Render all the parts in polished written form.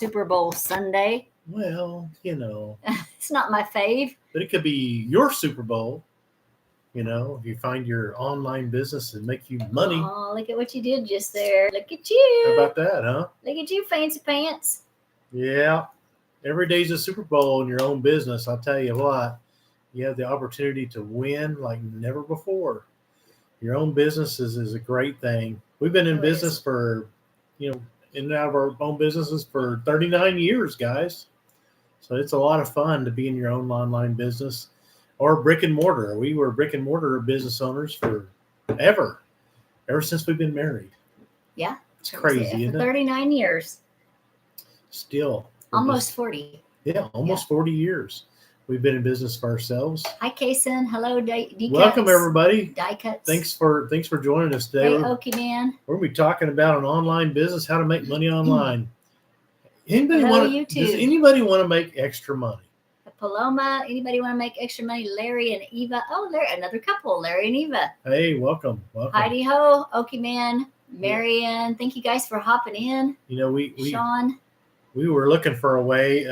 Super Bowl Sunday. Well, It's not my fave. but it could be your Super Bowl. If you find your online business and make you money. Oh, look at what you did just there. Look at How you. about that, huh? Look at you, fancy pants. Yeah. Every day's a Super Bowl in your own business. I'll tell you what, you have the opportunity to win like never before. Your own business is a great thing. We've been in It business is. for, in and out of our own businesses for 39 years, guys. So it's a lot of fun to be in your own online business or brick and mortar. We were brick and mortar business owners ever since we've been married. Yeah. It's crazy, For isn't it? 39 years. Still. Almost 40. Yeah, almost 40 years. We've been in business for ourselves. Hi, Kason. Hello, D-Cuts. Welcome, everybody. Die Cuts. Thanks for joining us today. Hey, Okie Man. We're going to be talking about an online business, how to make money online. Does YouTube. anybody want to make extra money? Paloma, anybody want to make extra money? Larry and Eva. Oh, Larry, another couple, Larry and Eva. Hey, welcome. Heidi Ho, Okie Man, Marianne. Thank you guys for hopping in. Sean. We were looking for a way.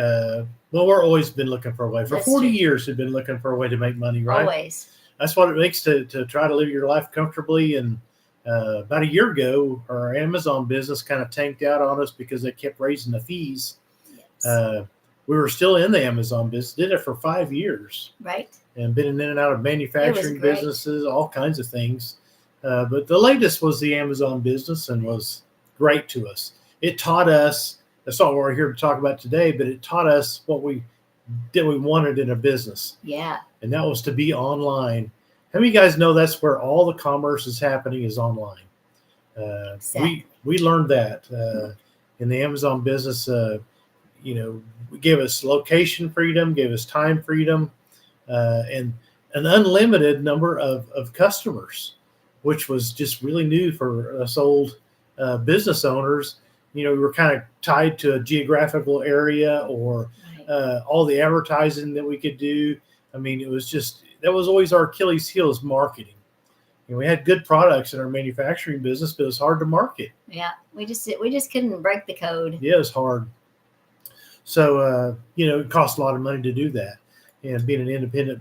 We're always been looking for a way. For That's 40 true. years, we've been looking for a way to make money, right? Always. That's what it makes to try to live your life comfortably. And about a year ago, our Amazon business kind of tanked out on us because they kept raising the fees. Yes. We were still in the Amazon business, did it for 5 years. Right. And been in and out of manufacturing great. businesses, all kinds of things. But the latest was the Amazon business and was great to us. It taught us, that's not what we're here to talk about today, but it taught us what we wanted in a business. Yeah. And that was to be online. How many of you guys know that's where all the commerce is happening is online? Exactly. We learned that in the Amazon business. We gave us location freedom, gave us time freedom, and an unlimited number of customers, which was just really new for us old business owners. We were kind of tied to a geographical area or all the advertising that we could do. I mean, that was always our Achilles heel is marketing. We had good products in our manufacturing business, but it was hard to market. Yeah, we just couldn't break the code. Yeah, it was hard. So, it cost a lot of money to do that. And being an independent,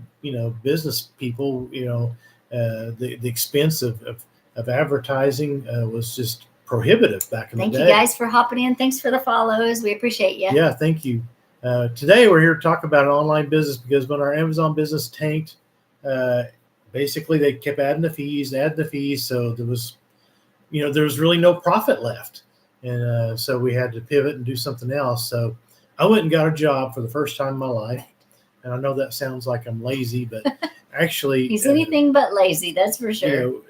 business people, the expense of advertising was just prohibitive back in the day. Thank you guys for hopping in. Thanks for the follows. We appreciate you. Yeah, thank you. Today we're here to talk about an online business because when our Amazon business tanked, basically they kept adding the fees. So there was really no profit left. And so we had to pivot and do something else. So I went and got a job for the first time in my life. And I know that sounds like I'm lazy, but actually he's anything but lazy, that's for sure.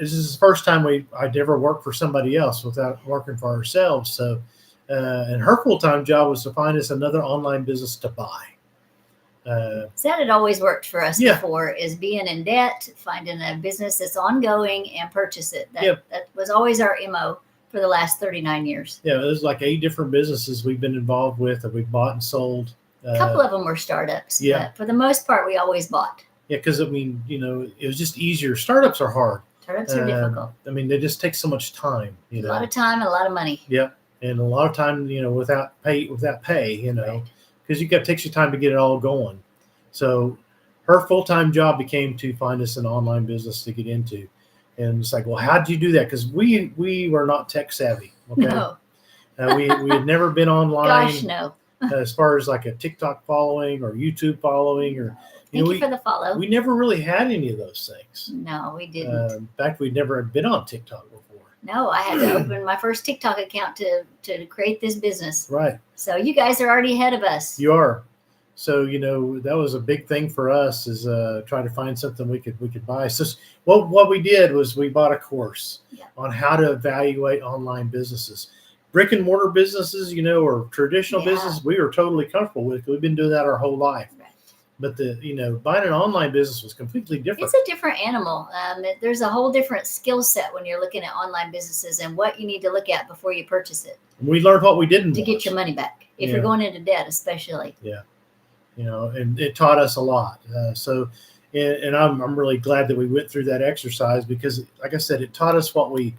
This is the first time I'd ever worked for somebody else without working for ourselves. So, and her full-time job was to find us another online business to buy. That had always worked for us before, is being in debt, finding a business that's ongoing and purchase it. That was always our MO for the last 39 years. Yeah, there's like 8 different businesses we've been involved with that we've bought and sold. A couple of them were startups. Yeah. But for the most part, we always bought. Yeah, because, it was just easier. Startups are hard. Startups are difficult. They just take so much time. A lot of time and a lot of money. Yeah, and a lot of time, without pay, Right. because it takes you time to get it all going. So her full-time job became to find us an online business to get into. And it's like, well, how did you do that? Because we were not tech savvy. Okay? No. We had never been online. Gosh, no. As far as like a TikTok following or YouTube following or Thank you for the follow. We never really had any of those things. No, we didn't. In fact, we'd never been on TikTok before. No, I had to open my first TikTok account to create this business. Right. So you guys are already ahead of us. You are. So, that was a big thing for us is trying to find something we could buy. So what we did was we bought a course on how to evaluate online businesses. Brick and mortar businesses, or traditional business, we were totally comfortable with. We've been doing that our whole life. Right. But buying an online business was completely different. It's a different animal. There's a whole different skill set when you're looking at online businesses and what you need to look at before you purchase it. We learned what we didn't to want. get your money back if you're going into debt, especially. Yeah. And it taught us a lot. And I'm really glad that we went through that exercise because, like I said, it taught us what we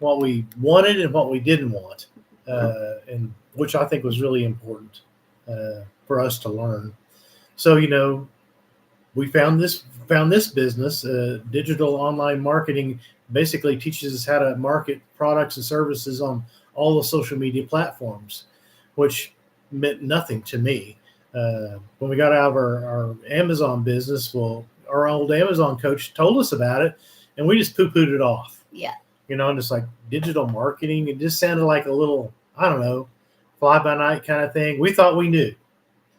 wanted and what we didn't want. And which I think was really important for us to learn. So, we found this business. Digital online marketing basically teaches us how to market products and services on all the social media platforms, which meant nothing to me. When we got out of our Amazon business, well, our old Amazon coach told us about it, and we just poo-pooed it off. Yeah. And just like digital marketing, it just sounded like a little, I don't know, fly by night kind of thing. We thought we knew.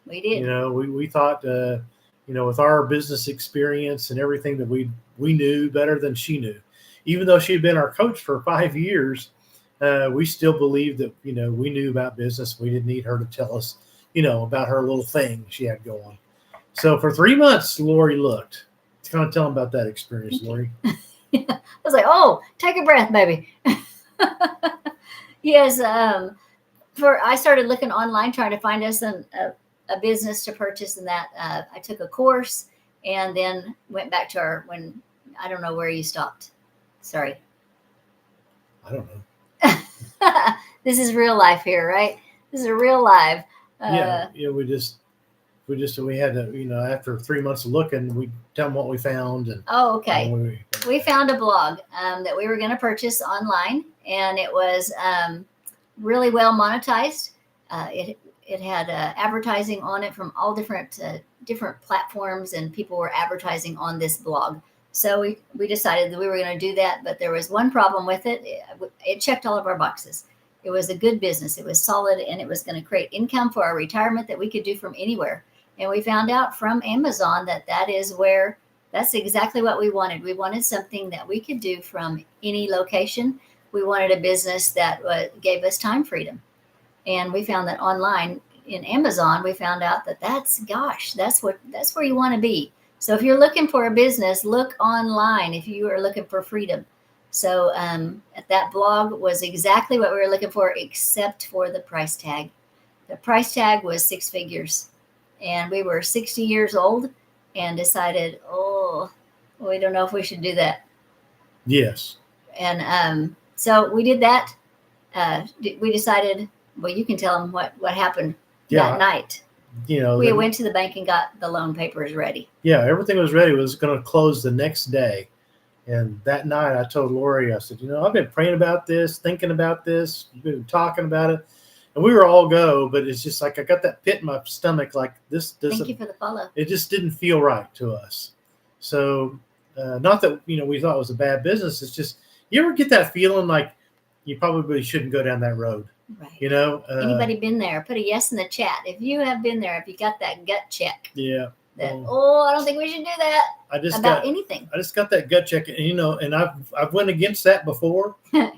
We did. We thought, with our business experience and everything, that we knew better than she knew. Even though she had been our coach for 5 years, we still believed that, we knew about business. We didn't need her to tell us, about her little thing she had going. So for 3 months, Lori looked. Kind of tell them about that experience, Lori. I was like, oh, take a breath, baby. Yes. I started looking online, trying to find us a business to purchase, and that I took a course and then went back to I don't know where you stopped. Sorry. I don't know. This is real life here, right? This is a real life. We had to, after 3 months of looking, we tell them what we found. And okay. We found a blog that we were going to purchase online, and it was really well monetized. It had advertising on it from all different platforms, and people were advertising on this blog. So we decided that we were going to do that, but there was one problem with it. It checked all of our boxes. It was a good business. It was solid, and it was going to create income for our retirement that we could do from anywhere. And we found out from Amazon that's exactly what we wanted. We wanted something that we could do from any location. We wanted a business that gave us time freedom. And we found that online in Amazon, we found out that's where you want to be. So if you're looking for a business, look online if you are looking for freedom. So that blog was exactly what we were looking for, except for the price tag. The price tag was 6 figures. And we were 60 years old and decided, we don't know if we should do that. Yes. And so we did that. We decided, well, you can tell them what happened that night. We went to the bank and got the loan papers ready. Yeah, everything was ready. It was going to close the next day. And that night I told Lori, I said, I've been praying about this, thinking about this, been talking about it. And we were all go, but it's just like I got that pit in my stomach, like this doesn't. Thank you for the follow. It just didn't feel right to us. So not that we thought it was a bad business. It's just, you ever get that feeling like you probably shouldn't go down that road? Right. Anybody been there? Put a yes in the chat if you have been there. If you got that gut check. Yeah. I don't think we should do that. Anything. I just got that gut check, and I've went against that before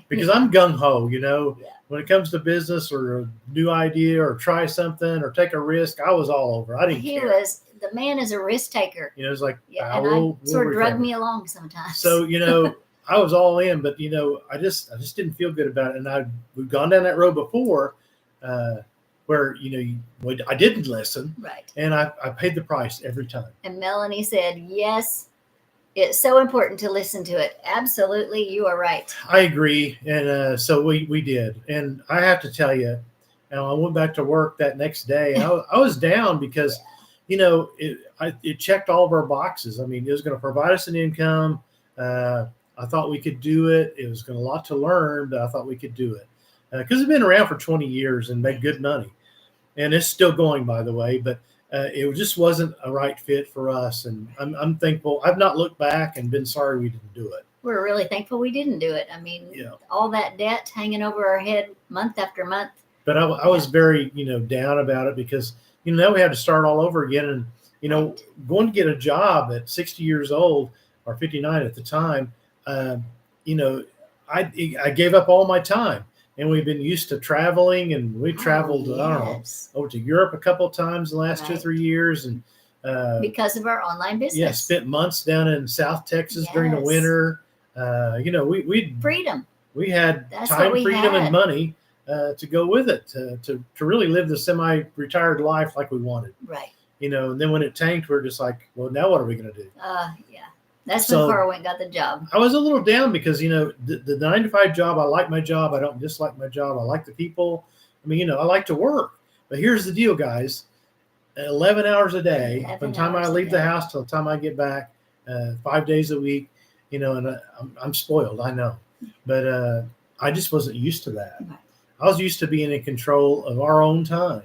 because I'm gung ho. Yeah. When it comes to business or a new idea or try something or take a risk, I was all over. I didn't care. The man is a risk taker. It's like, we'll sort of drug me along sometimes. So, I was all in, but I just didn't feel good about it. And we've gone down that road before, where I didn't listen, right? And I paid the price every time. And Melanie said, "Yes, it's so important to listen to it." Absolutely, you are right. I agree, and so we did. And I have to tell you, I went back to work that next day, and I was down because, it checked all of our boxes. I mean, it was going to provide us an income. I thought we could do it. It was a lot to learn, but I thought we could do it because it's been around for 20 years and made good money. And it's still going, by the way, but it just wasn't a right fit for us. And I'm thankful. I've not looked back and been sorry we didn't do it. We're really thankful we didn't do it. I mean, all that debt hanging over our head month after month. But I was very, down about it because, now we had to start all over again. And, going to get a job at 60 years old or 59 at the time, I gave up all my time. And we've been used to traveling, and we traveled, over to Europe a couple of times in the last 2 or 3 years. And because of our online business. Yeah, spent months down in South Texas during the winter. We freedom. We had time, freedom, and money to go with it, to really live the semi-retired life like we wanted. Right. And then when it tanked, we're just like, well, now what are we going to do? Yeah. That's when Carl went and got the job. I was a little down because, the 9 to 5 job, I like my job. I don't dislike my job. I like the people. I mean, I like to work, but here's the deal, guys. 11 hours a day, 11 from the time I hours a leave the day. house till the time I get back, 5 days a week, and I'm spoiled, I know, but I just wasn't used to that. Right. I was used to being in control of our own time.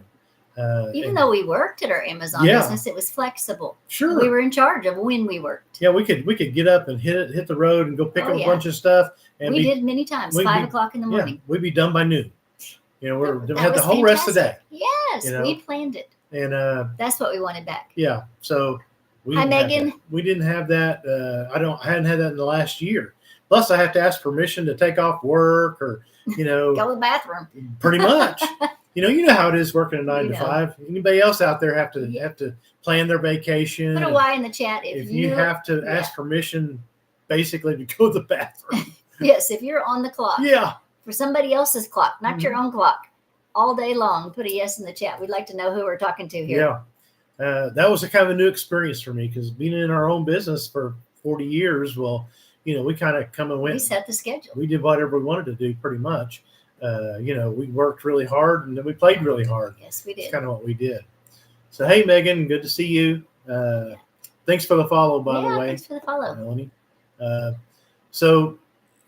Even And though we worked at our Amazon Yeah. business, it was flexible. Sure. We were in charge of when we worked. Yeah, we could get up and hit the road and go pick Oh, up a yeah. bunch of stuff, and We did many times, we'd 5 be- o'clock in the yeah, morning. we'd be done by noon. We That had the was whole rest of the day, fantastic. Yes, you know. we planned it. and That's what we wanted back. yeah, so we Hi, didn't have Megan. that. We didn't have that. I hadn't had that in the last year. Plus, I have to ask permission to take off work, or Go to the bathroom. pretty much. You know how it is working a 9 You to know. 5. Anybody else out there have to Yeah. have to plan their vacation? Put a and Y in the chat if you have to yeah. ask permission, basically, to go to the bathroom. Yes, if you're on the clock Yeah. for somebody else's clock, not your Mm-hmm. own clock, all day long, put a yes in the chat. We'd like to know who we're talking to here. Yeah. That was a kind of a new experience for me, because being in our own business for 40 years, well, we kind of come and We went. set the schedule. We did whatever we wanted to do, pretty much. We worked really hard, and then we played really hard. Yes, we That's did. kind of what we did. So, hey, Megan, good to see you. Thanks for the follow, by the way, Thanks for the follow. Melanie. So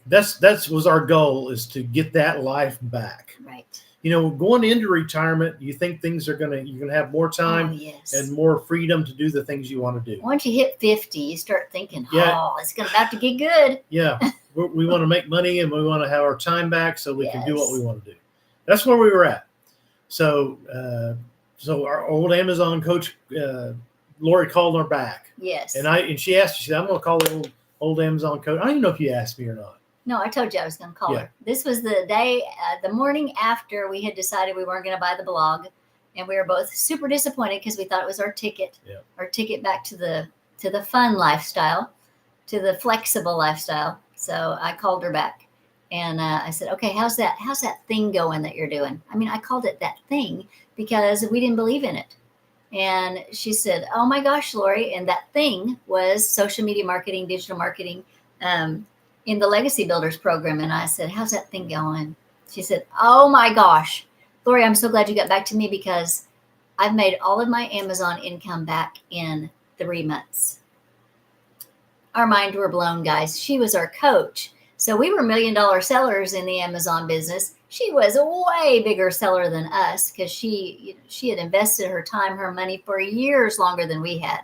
that was our goal, is to get that life back. Right. Going into retirement, you think you're gonna have more time Oh, yes. and more freedom to do the things you want to do. Once you hit 50, you start thinking, Yeah. oh, it's about to get good. Yeah, we want to make money, and we want to have our time back so we can do what Yes. we want to do. That's where we were at. So, our old Amazon coach, Lori, called her back, Yes. and she asked. She said, "I'm going to call the old Amazon coach." I don't even know if you asked me or not. No, I told you I was going to call Yeah. her. This was the day, the morning after we had decided we weren't going to buy the blog, and we were both super disappointed because we thought it was our ticket, Yeah. our ticket back to the fun lifestyle, to the flexible lifestyle. So I called her back, and I said, "Okay, how's that thing going that you're doing?" I mean, I called it that thing because we didn't believe in it. And she said, "Oh my gosh, Lori," and that thing was social media marketing, digital marketing. In the Legacy Builders program. And I said, "How's that thing going?" She said, "Oh my gosh, Lori, I'm so glad you got back to me, because I've made all of my Amazon income back in 3 months." Our minds were blown, guys. She was our coach. So we were $1 million sellers in the Amazon business. She was a way bigger seller than us, because she had invested her time, her money for years longer than we had.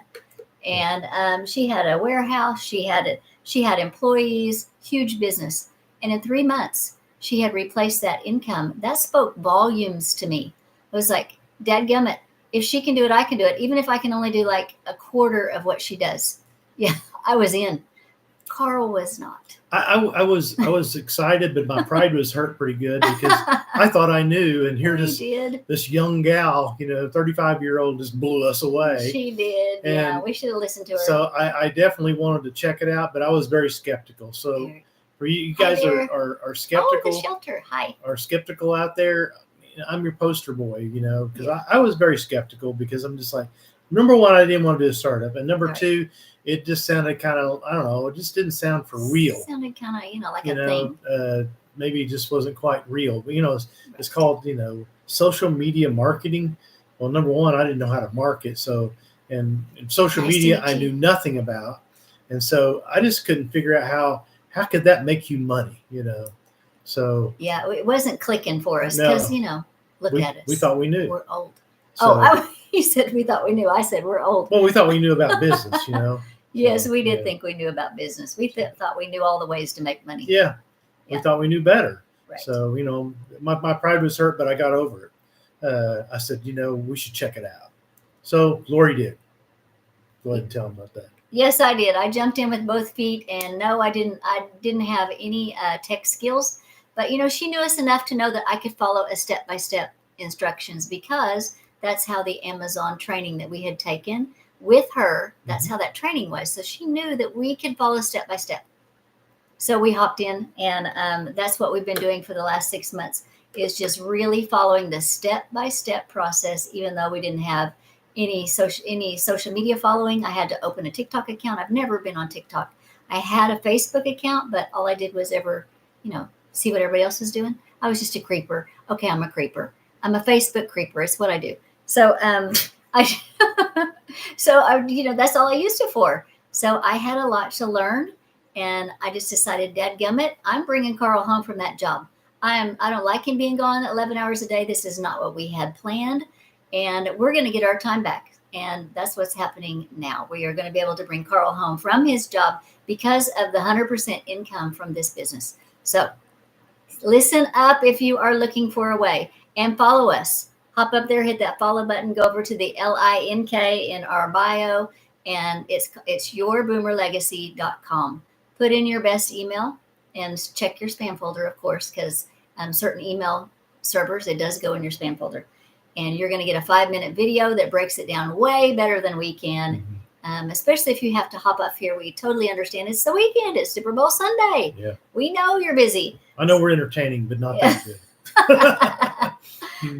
And she had a warehouse. She had employees, huge business. And in 3 months, she had replaced that income. That spoke volumes to me. It was like, dadgummit, if she can do it, I can do it. Even if I can only do like a quarter of what she does. Yeah, I was in. Carl was not. I was excited, but my pride was hurt pretty good, because I thought I knew, and here this young gal, 35-year-old, just blew us away. She did. Yeah, And we should have listened to her. So I definitely wanted to check it out, but I was very skeptical. So for you guys Hi there. are skeptical. Oh, the shelter. Hi. Are skeptical out there. I'm your poster boy, because I was very skeptical, because I'm just like, number one, I didn't want to do a startup, and number two, it just sounded kind of, I don't know, it just didn't sound for real. It sounded kind of, like a thing. Maybe it just wasn't quite real. But, it's called, social media marketing. Well, number one, I didn't know how to market. So, and social media, I knew nothing about. And so I just couldn't figure out how could that make you money, So. Yeah, it wasn't clicking for us, No. because, look at us. We thought we knew. We're old. So, You said we thought we knew. I said we're old. well, we thought we knew about business, Yes, So, we did yeah. think we knew about business. We thought we knew all the ways to make money. Yeah. We Yeah. thought we knew better. Right. So, my pride was hurt, but I got over it. I said, we should check it out. So Lori did. Go ahead and tell them about that. Yes, I did. I jumped in with both feet, and no, I didn't have any tech skills, but she knew us enough to know that I could follow a step-by-step instructions, because that's how the Amazon training that we had taken with her, that's how that training was. So she knew that we could follow step by step. So we hopped in, and that's what we've been doing for the last 6 months, is just really following the step-by-step process. Even though we didn't have any social media following, I had to open a TikTok account. I've never been on TikTok. I had a Facebook account, but all I did was ever, see what everybody else was doing. I was just a creeper. Okay, I'm a creeper. I'm a Facebook creeper. It's what I do. So I that's all I used it for. So I had a lot to learn, and I just decided, dadgummit, I'm bringing Carl home from that job. I don't like him being gone 11 hours a day. This is not what we had planned, and we're going to get our time back. And that's what's happening now. We are going to be able to bring Carl home from his job because of the 100% income from this business. So listen up if you are looking for a way, and follow us. Hop up there, hit that follow button, go over to the LINK in our bio, and it's yourboomerlegacy.com. Put in your best email and check your spam folder, of course, because certain email servers, it does go in your spam folder. And you're going to get a 5-minute video that breaks it down way better than we can. Especially if you have to hop up here. We totally understand. It's the weekend. It's Super Bowl Sunday. Yeah. We know you're busy. I know we're entertaining, but not that good.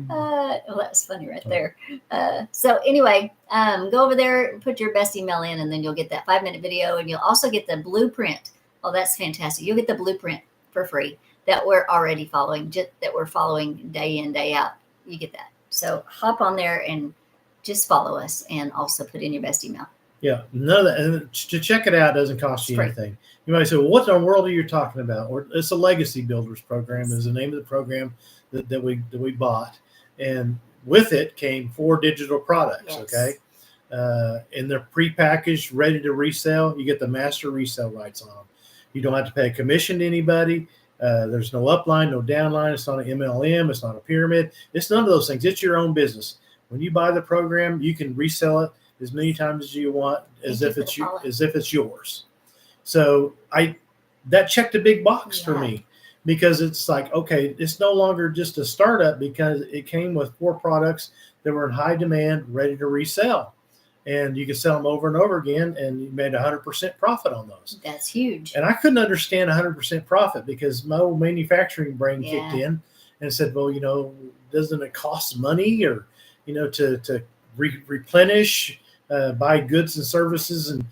Well, that was funny right there. So anyway, go over there and put your best email in, and then you'll get that 5-minute video, and you'll also get the blueprint. Oh, that's fantastic. You'll get the blueprint for free that we're already following, that we're following day in, day out. You get that. So hop on there and just follow us, and also put in your best email. Yeah, none of that. And to check it out doesn't cost you anything. You might say, well, what in the world are you talking about? Or it's a Legacy Builders program is the name of the program that we bought. And with it came 4 digital products, okay? And they're prepackaged, ready to resell. You get the master resale rights on them. You don't have to pay a commission to anybody. There's no upline, no downline. It's not an MLM. It's not a pyramid. It's none of those things. It's your own business. When you buy the program, you can resell it as many times as you want, as if it's yours. So that checked a big box for me, because it's like, okay, it's no longer just a startup, because it came with 4 products that were in high demand, ready to resell, and you could sell them over and over again, and you made 100% profit on those. That's huge. And I couldn't understand 100% profit, because my old manufacturing brain kicked in and said, well, doesn't it cost money, or to replenish, buy goods and services and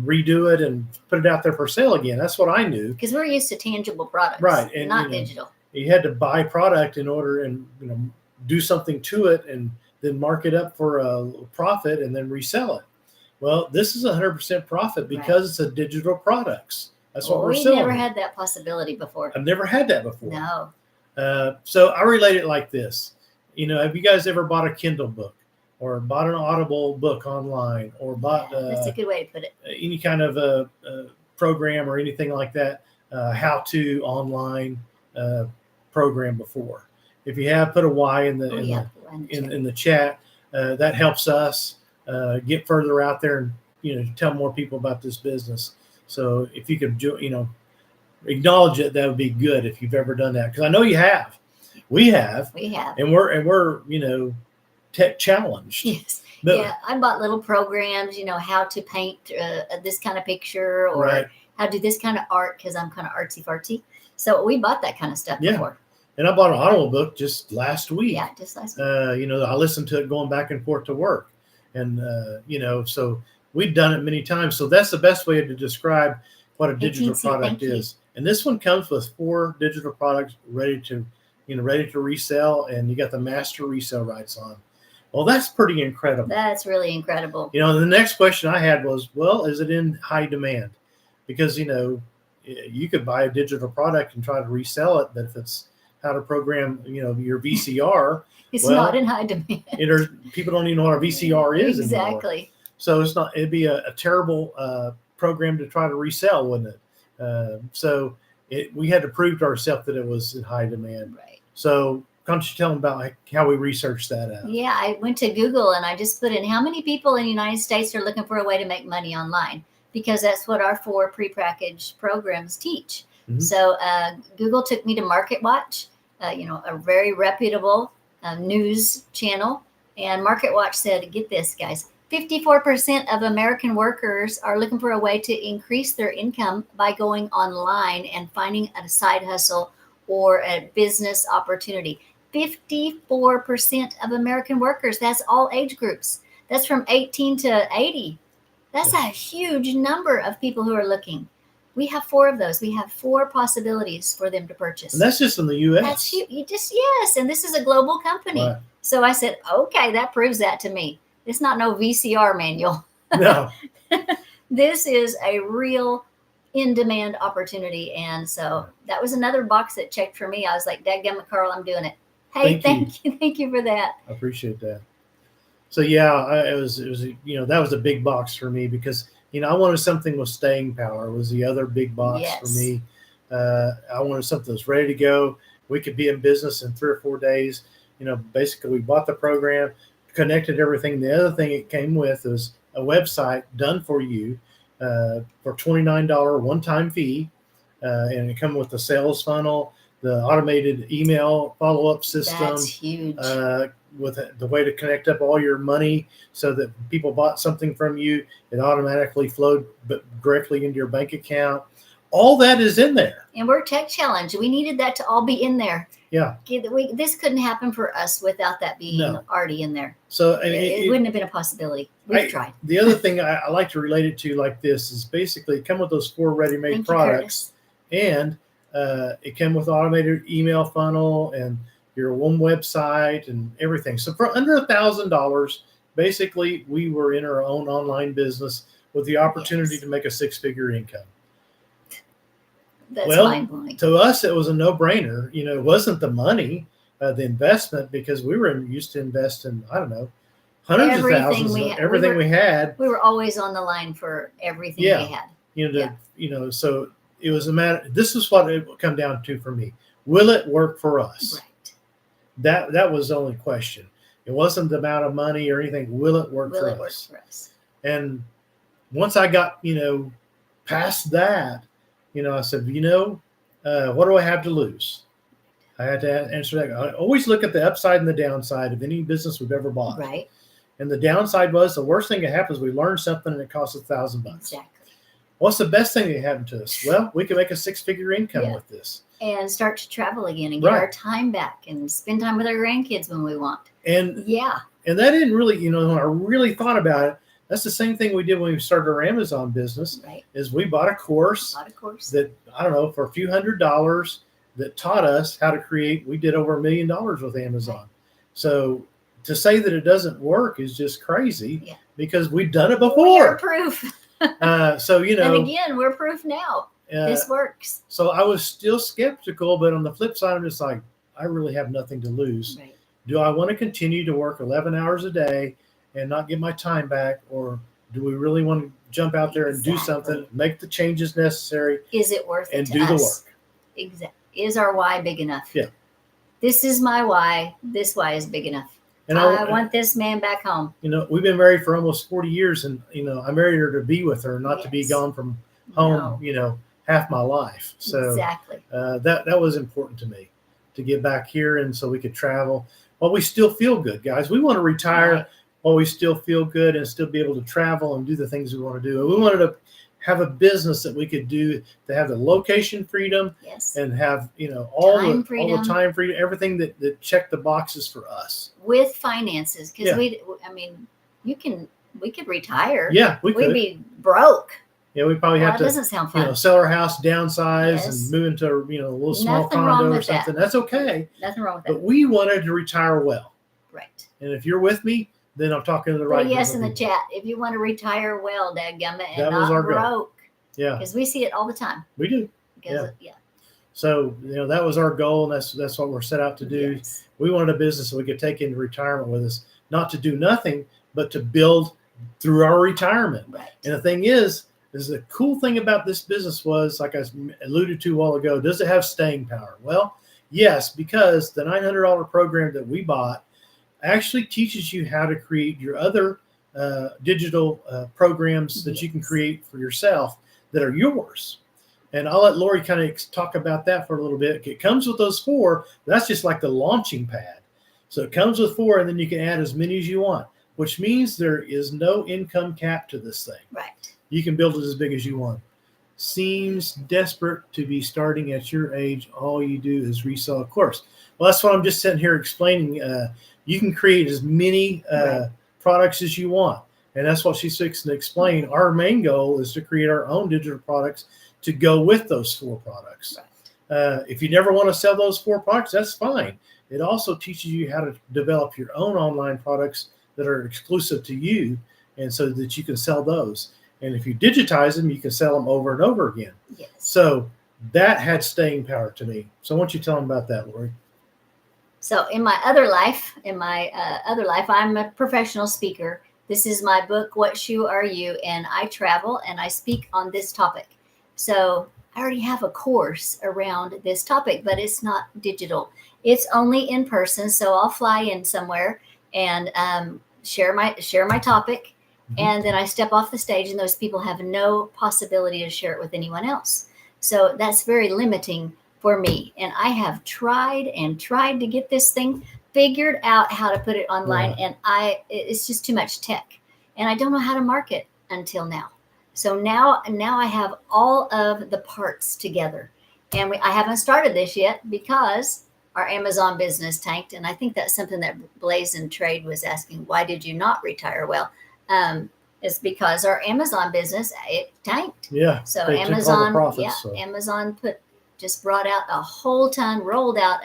redo it and put it out there for sale again? That's what I knew, because we're used to tangible products, right? And not digital. You had to buy product in order and do something to it, and then mark it up for a profit and then resell it. Well, this is 100% profit because it's a digital products. That's what we're selling. We've never had that possibility before. I've never had that before. No. So I relate it like this. Have you guys ever bought a Kindle book, or bought an Audible book online, or bought that's a good way to put it, any kind of a program or anything like that, how-to online program before? If you have, put a Y in the chat. That helps us get further out there and tell more people about this business. So if you could acknowledge it, that would be good if you've ever done that, because I know you have. We have, and we're tech challenged. Yes. But, I bought little programs, how to paint this kind of picture, or how to do this kind of art, because I'm kind of artsy fartsy. So we bought that kind of stuff before. And I bought an Audible book just last week. Yeah, just last week. I listened to it going back and forth to work, and so we've done it many times. So that's the best way to describe what a digital product is. And this one comes with 4 digital products ready to resell, and you got the master resale rights on. Well, that's pretty incredible. That's really incredible. The next question I had was, well, is it in high demand? Because, you could buy a digital product and try to resell it, but if it's how to program, your VCR, it's not in high demand. People don't even know what a VCR is Exactly. anymore. So it'd be a terrible program to try to resell, wouldn't it? We had to prove to ourselves that it was in high demand. Right. So why don't you tell them about how we researched that out? Yeah, I went to Google and I just put in how many people in the United States are looking for a way to make money online, because that's what our 4 prepackaged programs teach. Mm-hmm. So Google took me to MarketWatch, a very reputable news channel. And MarketWatch said, get this, guys, 54% of American workers are looking for a way to increase their income by going online and finding a side hustle or a business opportunity. 54% of American workers. That's all age groups. That's from 18 to 80. That's a huge number of people who are looking. We have 4 of those. We have 4 possibilities for them to purchase. And that's just in the U.S. That's you just yes, and this is a global company. Right. So I said, okay, that proves that to me. It's not no VCR manual. No. This is a real in-demand opportunity, and so that was another box that checked for me. I was like, "Dadgummit, Carl, I'm doing it." Hey, thank you for that. I appreciate that. So yeah, it was that was a big box for me because I wanted something with staying power. Was the other big box for me. I wanted something that's ready to go. We could be in business in 3 or 4 days. Basically, we bought the program, connected everything. The other thing it came with was a website done for you for $29 one-time fee, and it come with the sales funnel, the automated email follow-up system. That's huge. With the way to connect up all your money so that people bought something from you, it automatically flowed directly into your bank account. All that is in there. And we're Tech Challenge. We needed that to all be in there. Yeah. This couldn't happen for us without that being already in there. So it wouldn't have been a possibility. We've tried. The other thing I like to relate it to like this is basically come with those 4 ready-made products, and it came with automated email funnel and your one website and everything. So for under $1,000, basically we were in our own online business with the opportunity to make a 6-figure income. That's mind-blowing. To us, it was a no-brainer. It wasn't the money, the investment, because we were used to invest in, I don't know, hundreds of thousands of everything we had. We were always on the line for everything we had. So it was a matter. This is what it would come down to for me. Will it work for us? Right. That was the only question. It wasn't the amount of money or anything. Will it work for us? And once I got, past that, I said, what do I have to lose? I had to answer that. I always look at the upside and the downside of any business we've ever bought. Right. And the downside was the worst thing that happens is we learn something and it costs $1,000. Exactly. What's the best thing that happened to us? Well, we can make a 6-figure income with this. And start to travel again and get our time back and spend time with our grandkids when we want. And that didn't really, when I really thought about it, that's the same thing we did when we started our Amazon business. Right. Is we bought a course that, I don't know, for a few $100s that taught us how to create. We did over $1 million with Amazon. Right. So to say that it doesn't work is just crazy because we've done it before. We're proof. And again, we're proof now. This works. So I was still skeptical, but on the flip side, I'm just like, I really have nothing to lose. Right. Do I want to continue to work 11 hours a day and not get my time back, or do we really want to jump out there and do something, make the changes necessary? Is it worth it and to do us? The work? Exactly. Is our why big enough? Yeah. This is my why. This why is big enough. And I want this man back home. We've been married for almost 40 years, and I married her to be with her, not to be gone from home. Half my life. So exactly. That was important to me, to get back here, and so we could travel while we still feel good, guys. We want to retire while we still feel good and still be able to travel and do the things we want to do. We wanted to have a business that we could do to have the location freedom and have all the time freedom, everything that checked the boxes for us with finances, because we could retire. Yeah, we'd be broke. Yeah, we probably have to. Doesn't sound fun. Sell our house, downsize, and move into a little small condo or something. That's okay. Nothing wrong with that. But we wanted to retire well. Right. And if you're with me, then I'm talking to the right. Yes, in the chat. If you want to retire well, dadgummit, and that was not our goal. broke. Yeah. Because we see it all the time. We do. So that was our goal, and that's what we're set out to do. Yes. We wanted a business that we could take into retirement with us, not to do nothing, but to build through our retirement. Right. And the thing is the cool thing about this business was, like I alluded to a while ago, does it have staying power? Well, yes, because the $900 program that we bought actually teaches you how to create your other digital programs that you can create for yourself that are yours. And I'll let Lori kind of talk about that for a little bit. It comes with those 4. That's just like the launching pad. So it comes with 4, and then you can add as many as you want, which means there is no income cap to this thing. Right. You can build it as big as you want. Seems desperate to be starting at your age. All you do is resell a course. Well, that's what I'm just sitting here explaining. You can create as many products as you want. And that's what she's fixing to explain. Our main goal is to create our own digital products to go with those 4 products. If you never want to sell those 4 products, that's fine. It also teaches you how to develop your own online products that are exclusive to you, and so that you can sell those. And if you digitize them, you can sell them over and over again. Yes. So that had staying power to me. So why don't you tell them about that, Lori? So in my other life, I'm a professional speaker. This is my book, What Shoe Are You? And I travel and I speak on this topic. So I already have a course around this topic, but it's not digital. It's only in person. So I'll fly in somewhere and share my topic. And then I step off the stage and those people have no possibility to share it with anyone else. So that's very limiting for me. And I have tried to get this thing figured out how to put it online. And it's just too much tech. And I don't know how to market until now. So now I have all of the parts together. And I haven't started this yet because our Amazon business tanked. And I think that's something that Blaze and Trade was asking, why did you not retire? Well, it's because our Amazon business, it tanked. Yeah. So Amazon just rolled out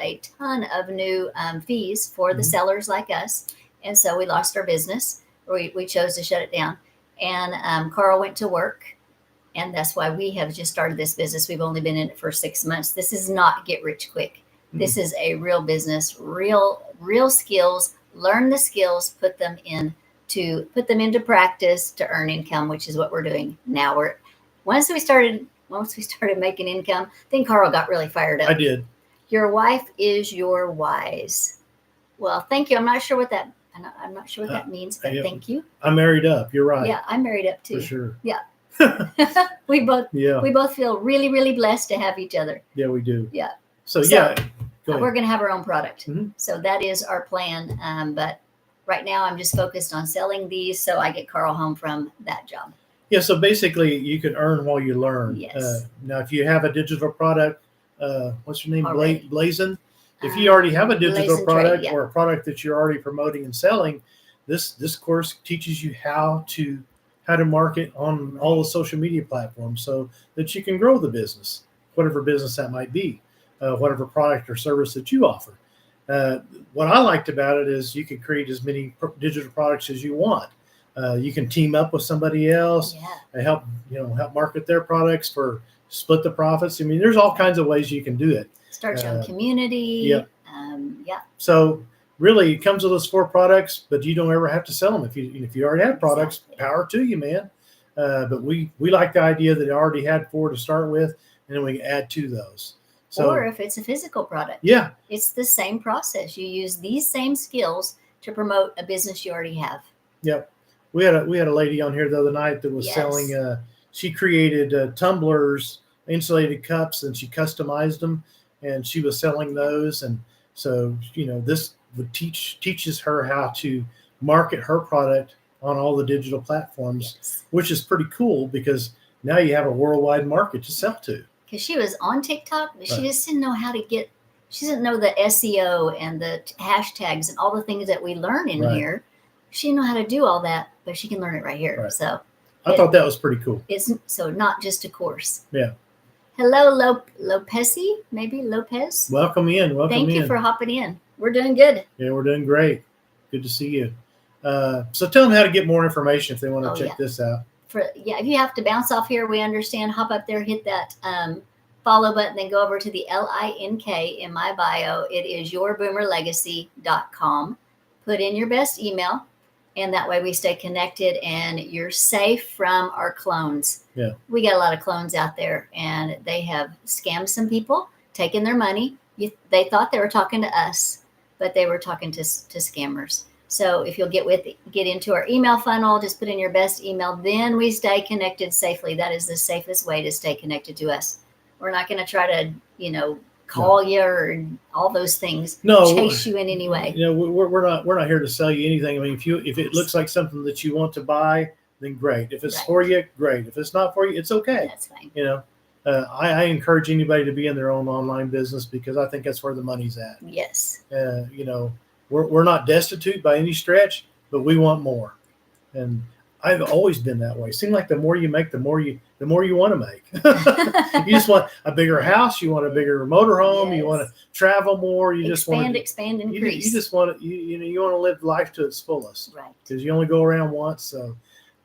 a ton of new fees for the sellers like us. And so we lost our business. We chose to shut it down. And Carl went to work. And that's why we have just started this business. We've only been in it for 6 months. This is not get rich quick. This is a real business, real skills, learn the skills, put them into practice to earn income, which is what we're doing now. Once we started making income, then Carl got really fired up. I did. Your wife is your wise. Well, thank you. I'm not sure what that means, but thank you. I'm married up. You're right. Yeah, I'm married up too. For sure. Yeah. we both feel really, really blessed to have each other. Yeah, we do. Yeah. So we're going to have our own product. So that is our plan. But right now I'm just focused on selling these so I get Carl home from that job. Yeah. So basically you can earn while you learn. Yes. Now, if you have a digital product, what's your name? Blazin. If you Um, already have a digital Blaze and product Trade, or a product that you're already promoting and selling, this course teaches you how to market on all the social media platforms so that you can grow the business, whatever business that might be, whatever product or service that you offer. What I liked about it is you can create as many digital products as you want. You can team up with somebody else and help market their products for split the profits. I mean, there's all kinds of ways you can do it. Start your own community. Yeah. So really, it comes with those 4 products, but you don't ever have to sell them. If you already have products, power to you, man. But we like the idea that it already had 4 to start with, and then we can add to those. So, or if it's a physical product, it's the same process. You use these same skills to promote a business you already have. Yep. We had a lady on here the other night that was selling. She created tumblers, insulated cups, and she customized them, and she was selling those. And so this would teaches her how to market her product on all the digital platforms, which is pretty cool because now you have a worldwide market to sell to. Because she was on TikTok, but she just didn't know she didn't know the SEO and the hashtags and all the things that we learn in here. She didn't know how to do all that, but she can learn it right here. Right. So I thought that was pretty cool. It's so not just a course. Yeah. Hello, Lopez. Welcome in. Thank you for hopping in. We're doing good. Yeah, we're doing great. Good to see you. So tell them how to get more information if they want to check this out. If you have to bounce off here, we understand. Hop up there, hit that follow button, then go over to the link in my bio. It is yourboomerlegacy.com. Put in your best email, and that way we stay connected and you're safe from our clones. Yeah. We got a lot of clones out there, and they have scammed some people, taken their money. They thought they were talking to us, but they were talking to scammers. So if you'll get into our email funnel, just put in your best email, then we stay connected safely. That is the safest way to stay connected to us. We're not going to try to, call you or all those things. Chase you in any way. We're not here to sell you anything. I mean, if it looks like something that you want to buy, then great. If it's for you, great. If it's not for you, it's okay. That's fine. I encourage anybody to be in their own online business because I think that's where the money's at. Yes. We're not destitute by any stretch, but we want more. And I've always been that way. It seems like the more you make, the more you want to make. You just want a bigger house. You want a bigger motorhome. You want to travel more. You just want to expand, increase. You just want to, you want to live life to its fullest. Right. Because you only go around once. So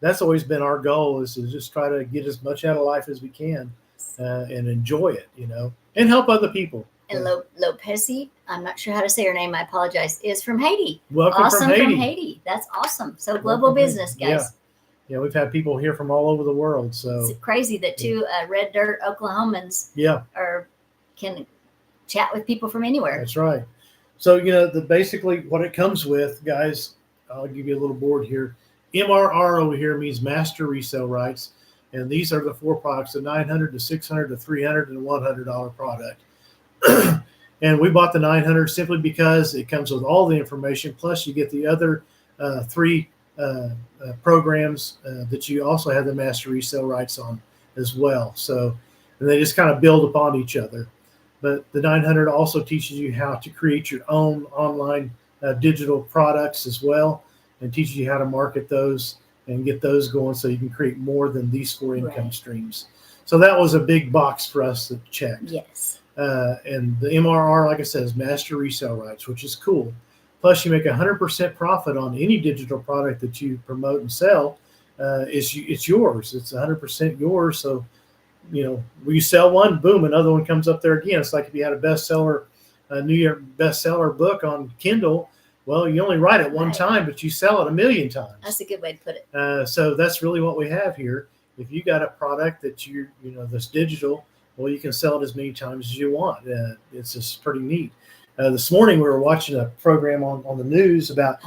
that's always been our goal, is to just try to get as much out of life as we can, and enjoy it, and help other people. And Lopezi, I'm not sure how to say her name, I apologize, is from Haiti. Welcome awesome from Haiti. From Haiti. That's awesome. So global business, guys. Yeah, we've had people here from all over the world. So it's crazy that two red dirt Oklahomans can chat with people from anywhere. That's right. So, basically what it comes with, guys, I'll give you a little board here. MRR over here means master resale rights. And these are the 4 products, the $900, the $600, the $300, and the $100 product. And we bought the 900 simply because it comes with all the information. Plus you get the other 3 programs that you also have the master resale rights on as well. So, and they just kind of build upon each other. But the 900 also teaches you how to create your own online digital products as well, and teaches you how to market those and get those going so you can create more than these 4 income streams. So that was a big box for us to check. Yes. And the MRR, like I said, is master resale rights, which is cool. Plus, you make 100% profit on any digital product that you promote and sell. It's yours. It's 100% yours. So, when you sell one, boom, another one comes up there again. It's like if you had a New York bestseller book on Kindle. Well, you only write it one time, but you sell it 1,000,000 times. That's a good way to put it. So that's really what we have here. If you got a product that that's digital, well, you can sell it as many times as you want. It's just pretty neat. This morning we were watching a program on the news about.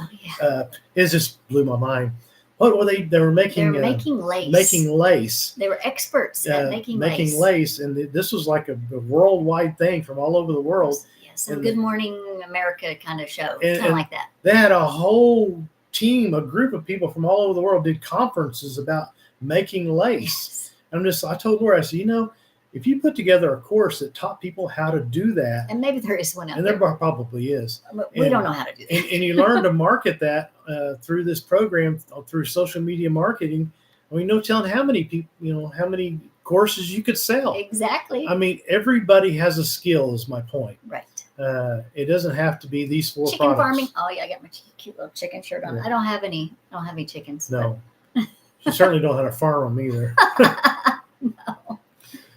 It just blew my mind. What were they? They were making. They were making lace. Making lace. They were experts at making lace, and this was like a worldwide thing from all over the world. Some Good Morning America kind of show, kind of like that. They had a whole team, a group of people from all over the world did conferences about making lace. Yes. I told Laura, I said, if you put together a course that taught people how to do that, and maybe there is one out there. And there probably is. But we don't know how to do that. And you learn to market that through this program, through social media marketing. No telling how many people, how many courses you could sell. Exactly. Everybody has a skill is my point. Right. It doesn't have to be these 4 chicken products. Farming. Oh yeah, I got my cute little chicken shirt on. Yeah. I don't have any chickens. No. You certainly don't have to farm them either. No.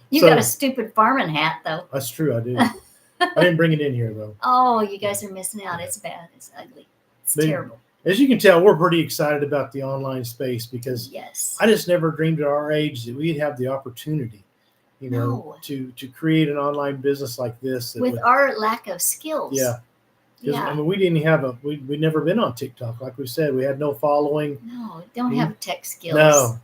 You got a stupid farming hat, though. That's true, I do. I didn't bring it in here, though. Oh, you guys are missing out. It's bad. It's ugly. It's terrible. As you can tell, we're pretty excited about the online space because I just never dreamed at our age that we'd have the opportunity, to create an online business like this. With our lack of skills. Yeah. We didn't have we'd never been on TikTok. Like we said, we had no following. No, don't have tech skills. No.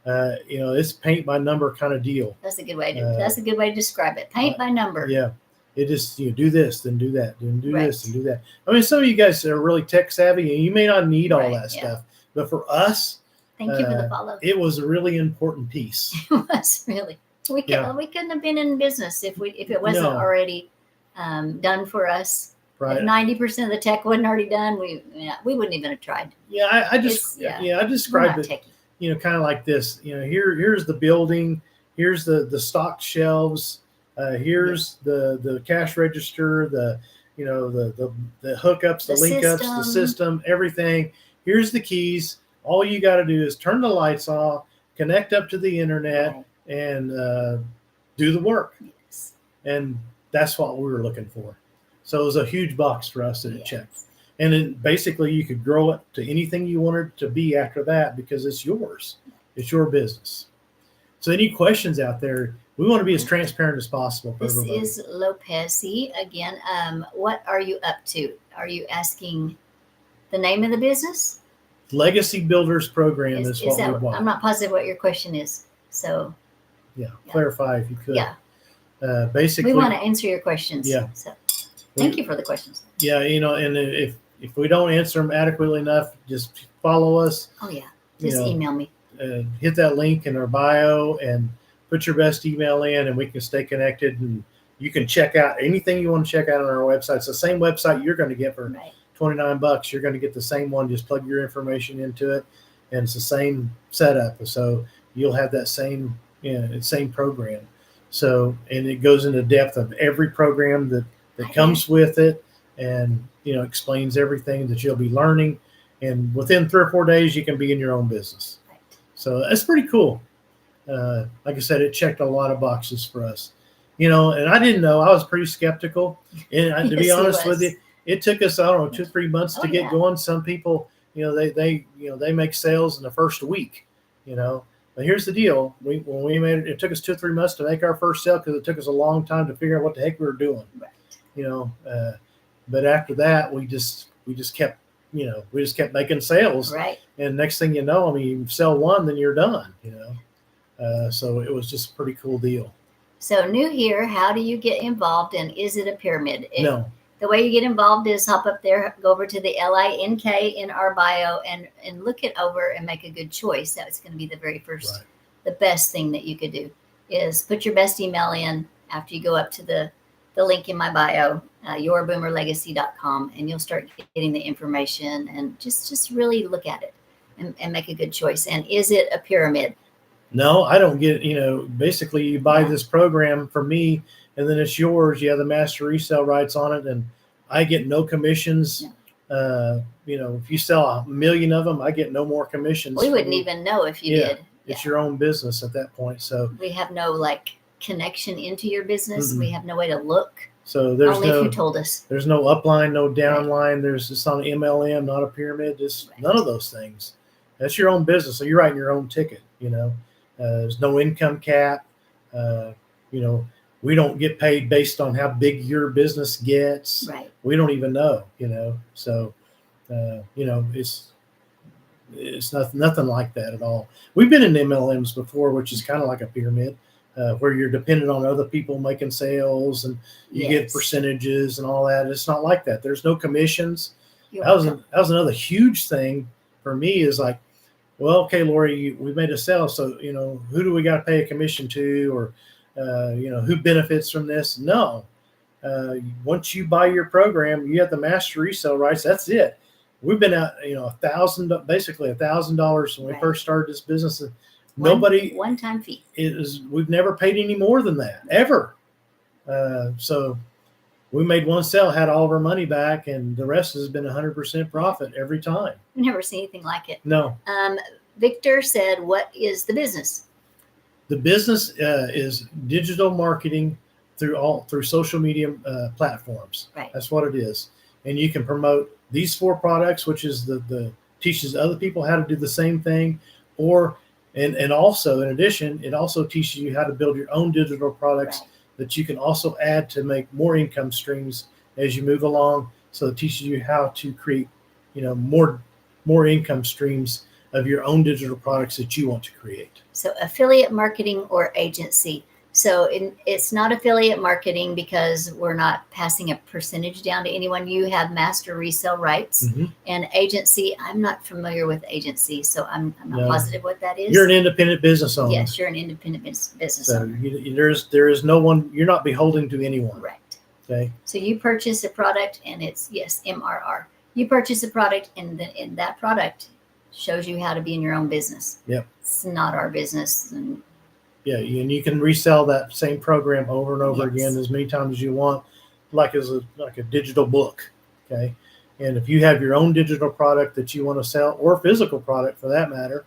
It's paint by number kind of deal. That's a good way to describe it. Paint by number. Yeah. It just, do this, then do that, then do this, and do that. Some of you guys are really tech savvy, and you may not need all that stuff. But for us, thank you for the follow. It was a really important piece. It was really. We couldn't have been in business if it wasn't already done for us. Right. If 90% of the tech wasn't already done, we wouldn't even have tried. Yeah, I described it. Kind of like this. Here's the building. Here's the stock shelves. Here's the cash register. The hookups, the link ups, the system, everything. Here's the keys. All you got to do is turn the lights off, connect up to the internet, and do the work. Yes. And that's what we were looking for. So it was a huge box for us that it checked. And then basically you could grow it to anything you wanted it to be after that because it's yours. It's your business. So any questions out there, we want to be as transparent as possible for everybody. This is Lopezi again. What are you up to? Are you asking the name of the business? Legacy Builders Program is what we want. I'm not positive what your question is. So clarify if you could. Yeah. Basically, we want to answer your questions. Yeah. So thank you for the questions. Yeah, and if we don't answer them adequately enough, just follow us. Oh yeah. Just email me. Hit that link in our bio and put your best email in, and we can stay connected. And you can check out anything you want to check out on our website. It's the same website you're going to get for $29. You're going to get the same one. Just plug your information into it, and it's the same setup. So you'll have that same program. So, and it goes into depth of every program that comes with it, and explains everything that you'll be learning. And within 3 or 4 days, you can be in your own business. Right. So that's pretty cool. Like I said, it checked a lot of boxes for us. And I didn't know. I was pretty skeptical. And to be honest with you, it took us, I don't know, 2 or 3 months to get going. Some people, they make sales in the first week. But here's the deal: when we made it, it took us 2 or 3 months to make our first sale because it took us a long time to figure out what the heck we were doing. Right. But after that, we just kept making sales. Right. And next thing you know, you sell one, then you're done. So it was just a pretty cool deal. So new here, how do you get involved, and is it a pyramid? No. The way you get involved is hop up there, go over to the LINK in our bio and look it over and make a good choice. That's going to be the very first, Right. The best thing that you could do is put your best email in after you go up to the link in my bio, yourboomerlegacy.com, and you'll start getting the information and just really look at it and make a good choice. And is it a pyramid? No, I don't get basically you buy this program for me, and then it's yours. You have the master resale rights on it, and I get no commissions. If you sell 1 million of them, I get no more commissions. We wouldn't even know if you did. It's your own business at that point. So we have no connection into your business. Mm-hmm. We have no way to look. So there's only if you told us. There's no upline, no downline. It's not an MLM, not a pyramid. None of those things. That's your own business. So you're writing your own ticket. There's no income cap. We don't get paid based on how big your business gets. Right. We don't even know. So it's nothing like that at all. We've been in MLMs before, which is kind of like a pyramid, where you're dependent on other people making sales, and you get percentages and all that. It's not like that. There's no commissions. That was another huge thing for me. Is like, well, okay, Lori, we made a sale, so who do we got to pay a commission to, or who benefits from this? No. Once you buy your program, you have the master resale rights. That's it. We've been at basically $1,000 when we first started this business. Nobody one-time fee. We've never paid any more than that ever. So we made one sale, had all of our money back, and the rest has been 100% profit every time. I've never seen anything like it. No. Victor said, "What is the business?" The business is digital marketing through social media platforms. Right. That's what it is. And you can promote these 4 products, which is the teaches other people how to do the same thing, and also in addition, it also teaches you how to build your own digital products that you can also add to make more income streams as you move along. So it teaches you how to create, more income streams of your own digital products that you want to create. So affiliate marketing or agency. So it's not affiliate marketing because we're not passing a percentage down to anyone. You have master resale rights. Mm-hmm. And agency, I'm not familiar with agency, so I'm not positive what that is. You're an independent business owner. Yes, you're an independent business owner. There is no one, you're not beholden to anyone. Right. Okay. So you purchase a product, and it's, MRR. You purchase a product, and that product shows you how to be in your own business. Yep. It's not our business. And you can resell that same program over and over again as many times as you want, like a digital book. Okay. And if you have your own digital product that you want to sell, or physical product for that matter,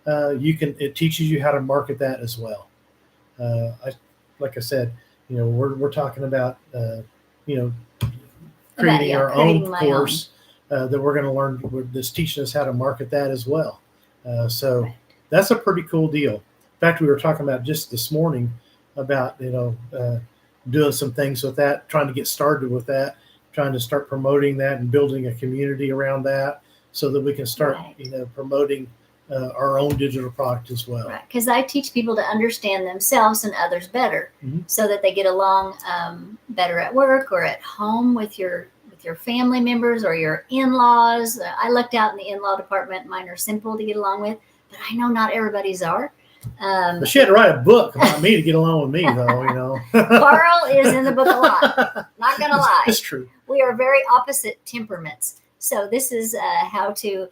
it teaches you how to market that as well. Like I said, we're talking about creating our own course that we're going to learn. That's teaching us how to market that as well. So that's a pretty cool deal. In fact, we were talking about just this morning about doing some things with that, trying to get started with that, trying to start promoting that and building a community around that, so that we can start promoting our own digital product as well. Right, because I teach people to understand themselves and others better, so that they get along better at work or at home with your family members or your in-laws. I lucked out in the in-law department. Mine are simple to get along with, but I know not everybody's are. But she had to write a book about me to get along with me, though. Carl is in the book a lot. Not gonna lie, it's true. We are very opposite temperaments. So this is how to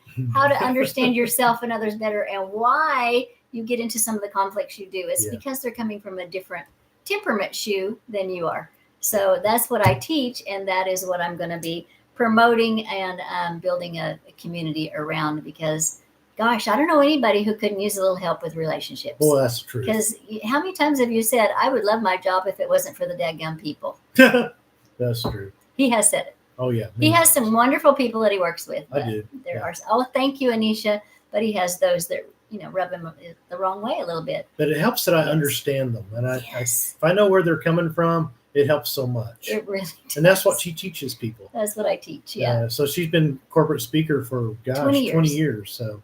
understand yourself and others better, and why you get into some of the conflicts you do. It's because they're coming from a different temperament shoe than you are. So that's what I teach, and that is what I'm going to be promoting and building a community around, because gosh, I don't know anybody who couldn't use a little help with relationships. Well, that's true. Because how many times have you said, I would love my job if it wasn't for the dadgum people? That's true. He has said it. Oh, yeah. He has some wonderful people that he works with. I do. There are, oh, thank you, Anisha. But he has those that, rub him the wrong way a little bit. But it helps that I understand them. And if I know where they're coming from, it helps so much. It really does. And that's what she teaches people. That's what I teach, yeah. So she's been corporate speaker for, 20 years. So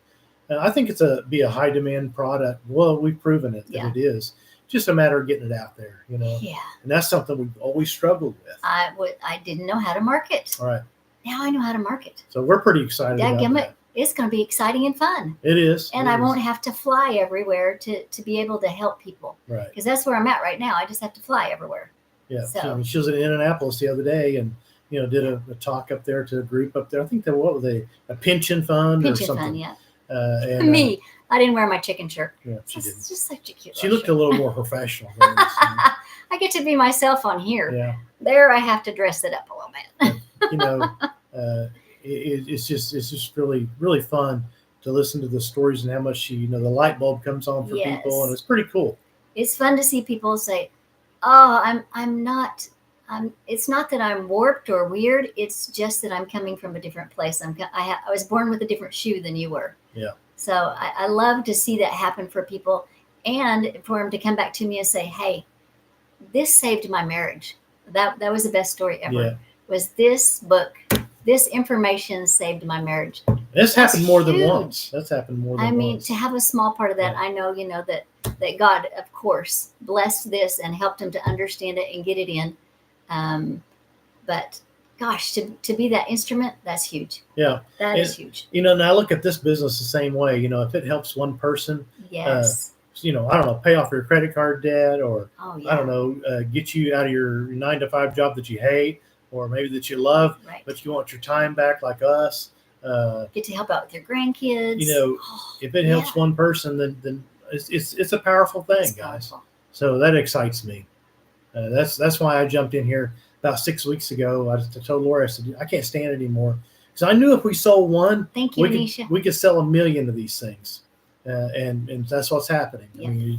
I think it's be a high demand product. Well, we've proven it that it is. Just a matter of getting it out there, Yeah. And that's something we've always struggled with. I didn't know how to market. All right. Now I know how to market. So we're pretty excited about that. It's going to be exciting and fun. It is. And I won't have to fly everywhere to be able to help people. Right. Because that's where I'm at right now. I just have to fly everywhere. Yeah. So. She was in Indianapolis the other day and, did a talk up there to a group up there. I think what were they? A pension fund or something. Pension fund, yeah. Me. I didn't wear my chicken shirt. Yeah, she didn't. It's just such a cute. She looked a little more professional. I get to be myself on here. Yeah. There, I have to dress it up a little bit. It's just really, really fun to listen to the stories and how much the light bulb comes on for people, and it's pretty cool. It's fun to see people say, "Oh, I'm not. It's not that I'm warped or weird. It's just that I'm coming from a different place. I was born with a different shoe than you were." Yeah. So I love to see that happen for people, and for them to come back to me and say, "Hey, this saved my marriage." That was the best story ever. Yeah. Was this book? This information saved my marriage. That's happened more than once. That's happened more than once. I mean, to have a small part of that, I know, that God, of course, blessed this and helped him to understand it and get it in. But gosh, to be that instrument, that's huge. Yeah. That is huge. And I look at this business the same way. If it helps one person, yes. I don't know, pay off your credit card debt, or I don't know, get you out of your 9-to-5 job that you hate, or maybe that you love, but you want your time back like us. Get to help out with your grandkids. If it helps one person, then it's a powerful thing, guys. So that excites me. That's why I jumped in here about 6 weeks ago. I told Laura, I said, I can't stand it anymore. Because I knew if we sold one, thank you, Anisha, we could sell 1 million of these things. And that's what's happening. Yeah. I mean,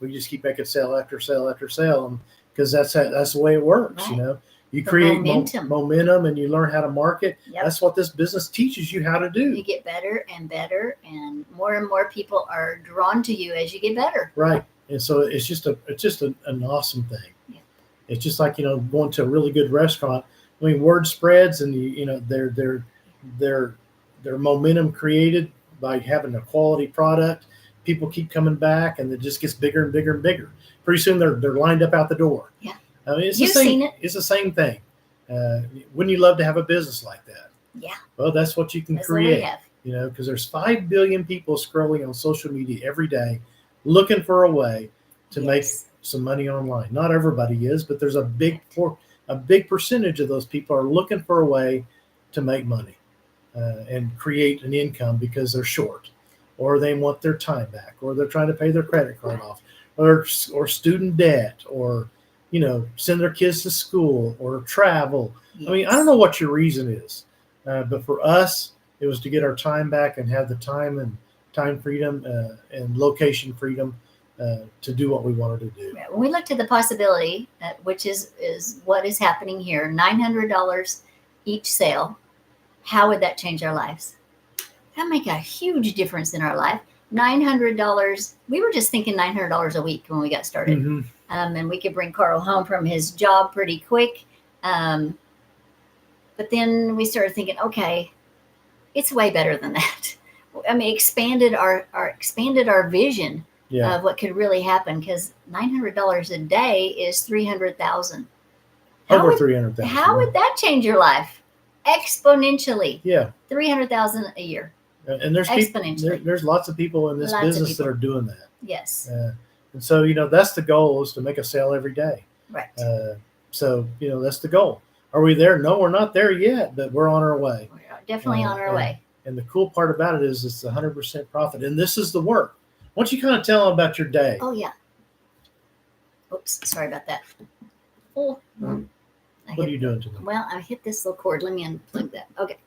we just keep making sale after sale after sale, because that's the way it works. Right. You create momentum and you learn how to market. Yep. That's what this business teaches you how to do. You get better and better, and more people are drawn to you as you get better. Right. And so it's just an awesome thing. Yeah. It's just like, going to a really good restaurant. I mean, word spreads, and their momentum created by having a quality product. People keep coming back, and it just gets bigger and bigger and bigger. Pretty soon they're lined up out the door. Yeah. I mean, seen it. It's the same thing. Wouldn't you love to have a business like that? Yeah. Well, that's what you can create. Because there's 5 billion people scrolling on social media every day, looking for a way to make some money online. Not everybody is, but there's a big percentage of those people are looking for a way to make money and create an income because they're short, or they want their time back, or they're trying to pay their credit card off, or student debt, or send their kids to school or travel. Yes. I mean, I don't know what your reason is, but for us, it was to get our time back and have the time freedom and location freedom to do what we wanted to do. When we looked at the possibility, which is what is happening here, $900 each sale, how would that change our lives? That make a huge difference in our life. $900. We were just thinking $900 a week when we got started. Mm-hmm. And we could bring Carl home from his job pretty quick. But then we started thinking, okay, it's way better than that. I mean, expanded our vision of what could really happen, because $900 a day is $300,000. Over $300,000. How would that change your life? Exponentially. Yeah. $300,000 a year. And there's there's lots of people in this business that are doing that. Yes. And so, that's the goal, is to make a sale every day. Right. So, that's the goal. Are we there? No, we're not there yet, but we're on our way. definitely on our way. And the cool part about it is it's 100% profit. And this is the work. Why don't you kind of tell them about your day? Oh, yeah. Oops, sorry about that. Oh, What are you doing today? Well, I hit this little cord. Let me unplug that. Okay.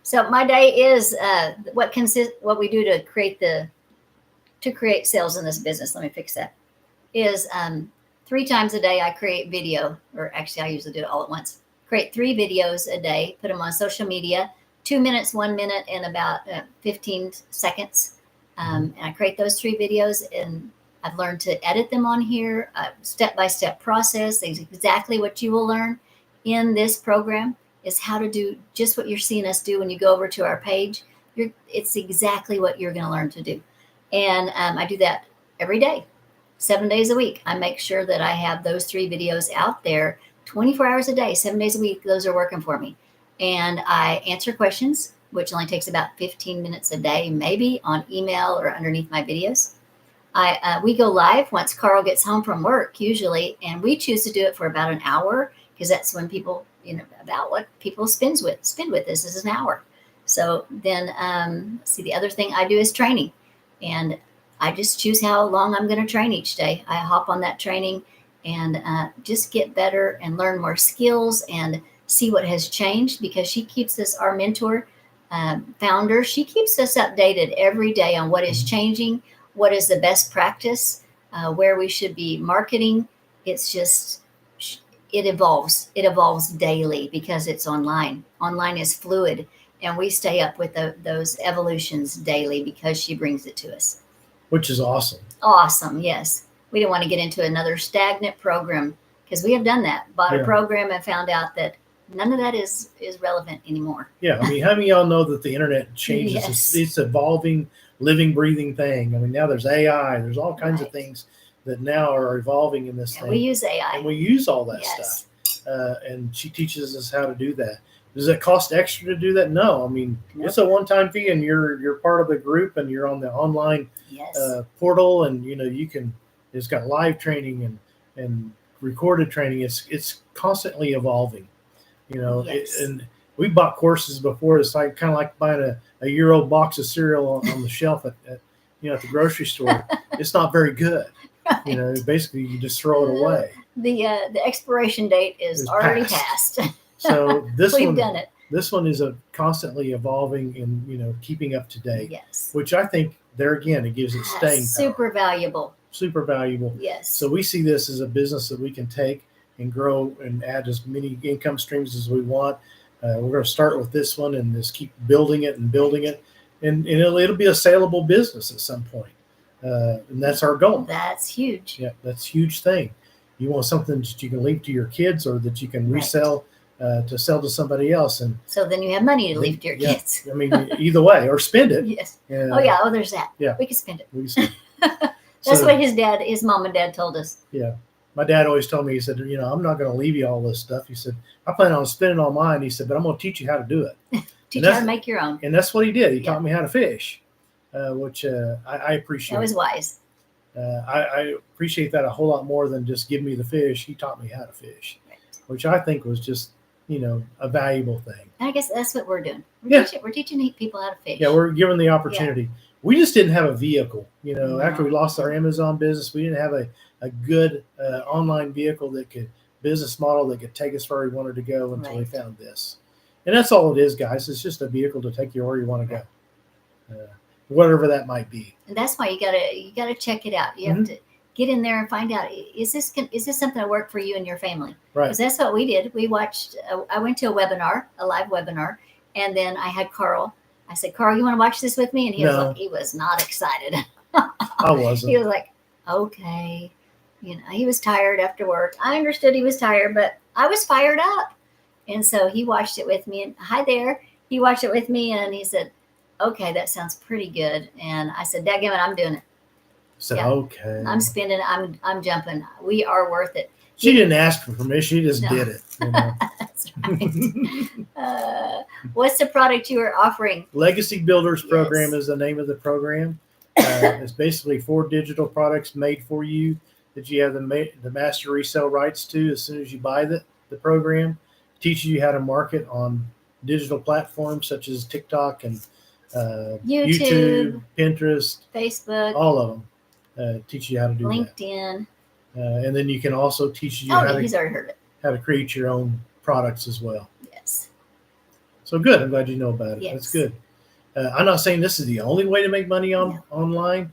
So my day is what we do to create sales in this business. Let me fix that. Is 3 times a day I create video, or actually I usually do it all at once. Create 3 videos a day, put them on social media, 2 minutes, 1 minute, and about 15 seconds. And I create those 3 videos, and I've learned to edit them on here, step-by-step process. Is exactly what you will learn in this program is how to do just what you're seeing us do when you go over to our page. It's exactly what you're going to learn to do. And I do that every day, 7 days a week. I make sure that I have those 3 videos out there 24 hours a day, 7 days a week. Those are working for me. And I answer questions, which only takes about 15 minutes a day, maybe on email or underneath my videos. We go live once Carl gets home from work usually, and we choose to do it for about an hour because that's when people, about what people spend with us. This is an hour. So then, the other thing I do is training, and I just choose how long I'm going to train each day. I hop on that training and just get better and learn more skills and see what has changed, because she keeps us, our mentor, founder, she keeps us updated every day on what is changing, what is the best practice, where we should be marketing. It's just, it evolves daily because it's online. Online is fluid, and we stay up with those evolutions daily because she brings it to us. Which is awesome. Awesome, yes. We don't want to get into another stagnant program, because we have done that. Bought a program and found out that none of that is relevant anymore. Yeah, I mean, how many of y'all know that the internet changes? Yes. It's evolving, living, breathing thing. I mean, now there's AI. There's all kinds of things that now are evolving in this thing. We use AI. And we use all that stuff. And she teaches us how to do that. Does it cost extra to do that? No. I mean, it's a one-time fee, and you're part of the group, and you're on the online portal, and you can. It's got live training and recorded training. It's constantly evolving. And we bought courses before. It's like kind of like buying a year-old box of cereal on the shelf at the grocery store. It's not very good. Right. Basically you just throw it away. The expiration date is already passed. So we've done it. This one is a constantly evolving and keeping up to date. Yes. Which I think there again it gives it staying power. Super valuable. Super valuable. Yes. So we see this as a business that we can take and grow and add as many income streams as we want. We're going to start with this one and just keep building it, and it'll be a saleable business at some point. And that's our goal. That's huge. Yeah, that's a huge thing. You want something that you can leave to your kids, or that you can resell to sell to somebody else, and so then you have money to leave to your kids. I mean, either way, or spend it. Yes. There's that. Yeah, we can spend it. We can spend it. That's what his mom and dad told us. Yeah. My dad always told me, he said, I'm not going to leave you all this stuff. He said, I plan on spending all mine. He said, but I'm going to teach you how to do it. Teach you how to make your own. And that's what he did. He taught me how to fish, which I appreciate. That was wise. I appreciate that a whole lot more than just give me the fish. He taught me how to fish, which I think was just, a valuable thing. And I guess that's what we're doing. We're teaching people how to fish. Yeah, we're given the opportunity. Yeah. We just didn't have a vehicle. After we lost our Amazon business, we didn't have a good online vehicle business model that could take us where we wanted to go until we found this. And that's all it is, guys. It's just a vehicle to take you where you want to go, whatever that might be. And that's why you gotta check it out. You have to get in there and find out, is this something that worked for you and your family? Right. Because that's what we did. We watched. I went to a live webinar, and then I had Carl. I said, Carl, you want to watch this with me? And he was not excited. I wasn't. He was like, okay. He was tired after work. I understood he was tired, but I was fired up. And so he watched it with me. And hi there. He watched it with me, and he said, okay, that sounds pretty good. And I said, dadgummit, I'm doing it. So, okay. I'm spending, I'm jumping. We are worth it. She didn't ask for permission. She just did it. That's right. What's the product you are offering? Legacy Builders Program is the name of the program. It's basically 4 digital products made for you that you have the master resale rights to as soon as you buy the program. Teaches you how to market on digital platforms such as TikTok and YouTube, Pinterest, Facebook, all of them teach you how to do LinkedIn. that. And then you can also teach you He's already heard it. how to create your own products as well. Yes. So good. I'm glad you know about it. Yes. That's good. I'm not saying this is the only way to make money online.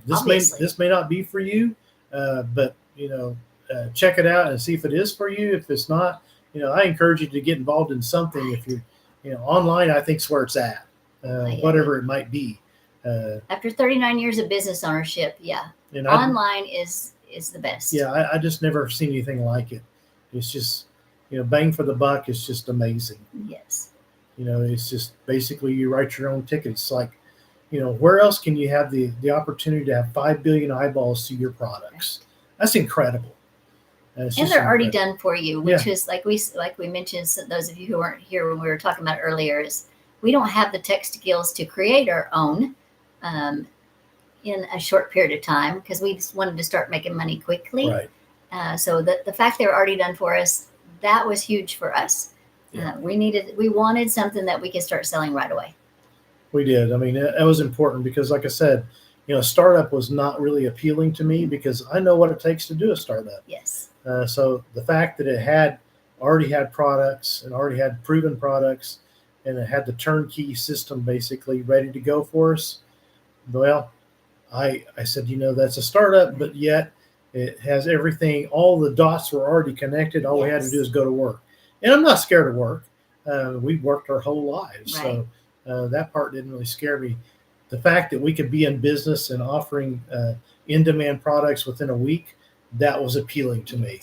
This may not be for you, but check it out and see if it is for you. If it's not, I encourage you to get involved in something. If you're, online, I think is where it's at, whatever it might be. After 39 years of business ownership, and online is the best. Yeah, I just never seen anything like it. It's just, bang for the buck. It's just amazing. Yes. It's just basically you write your own ticket. It's like, where else can you have the opportunity to have 5 billion eyeballs to your products? That's incredible. And they're already done for you, which is like we mentioned. So those of you who weren't here when we were talking about earlier, is we don't have the tech skills to create our own in a short period of time because we just wanted to start making money quickly. Right. So the fact they were already done for us, that was huge for us. Yeah. We wanted something that we could start selling right away. We did. I mean, that was important because, like I said, startup was not really appealing to me because I know what it takes to do a startup. Yes. So the fact that it already had products and already had proven products, and it had the turnkey system basically ready to go for us. Well, I said, that's a startup, but yet it has everything. All the dots were already connected. All we had to do is go to work. And I'm not scared of work. We've worked our whole lives. Right. So that part didn't really scare me. The fact that we could be in business and offering in-demand products within a week, that was appealing to me.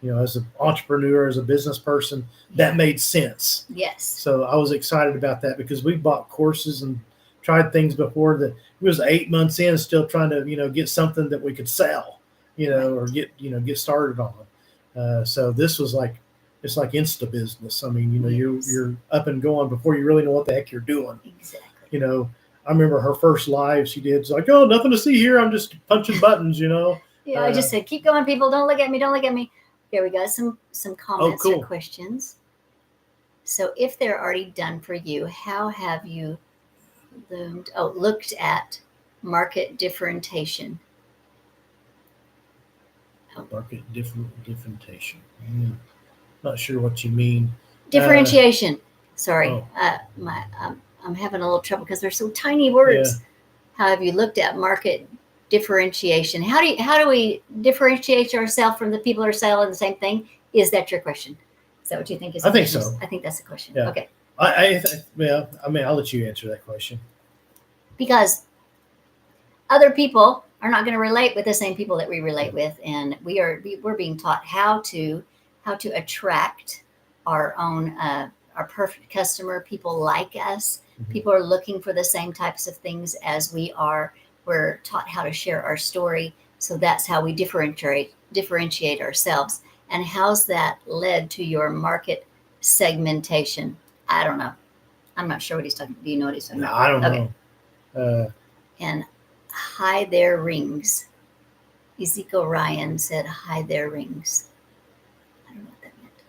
As an entrepreneur, as a business person, that made sense. Yes. So I was excited about that because we bought courses and tried things before that it was 8 months in, still trying to, get something that we could sell, or get started on. So this was it's like Insta business. I mean, you're up and going before you really know what the heck you're doing. Exactly. I remember her first live she did. It's like, oh, nothing to see here. I'm just punching buttons, Yeah, I just said, keep going, people. Don't look at me. Don't look at me. Okay, we got some comments or questions. So if they're already done for you, how have you looked at market differentiation? Market differentiation. Not sure what you mean. Differentiation. Sorry, I'm having a little trouble because they're so tiny words. Yeah. How have you looked at market differentiation? How do we differentiate ourselves from the people who are selling the same thing? Is that your question? Is that what you think is? I think so. I think that's the question. Yeah. Okay. I'll let you answer that question. Because other people are not going to relate with the same people that we relate with, and we're being taught how to attract our own our perfect customer. People like us. Mm-hmm. People are looking for the same types of things as we are. We're taught how to share our story, so that's how we differentiate ourselves. And how's that led to your market segmentation? I don't know. I'm not sure what he's talking. Do you know what he's talking about? I don't know. And hi there, rings. Ezekiel Ryan said, "Hi there, rings." I don't know what that meant.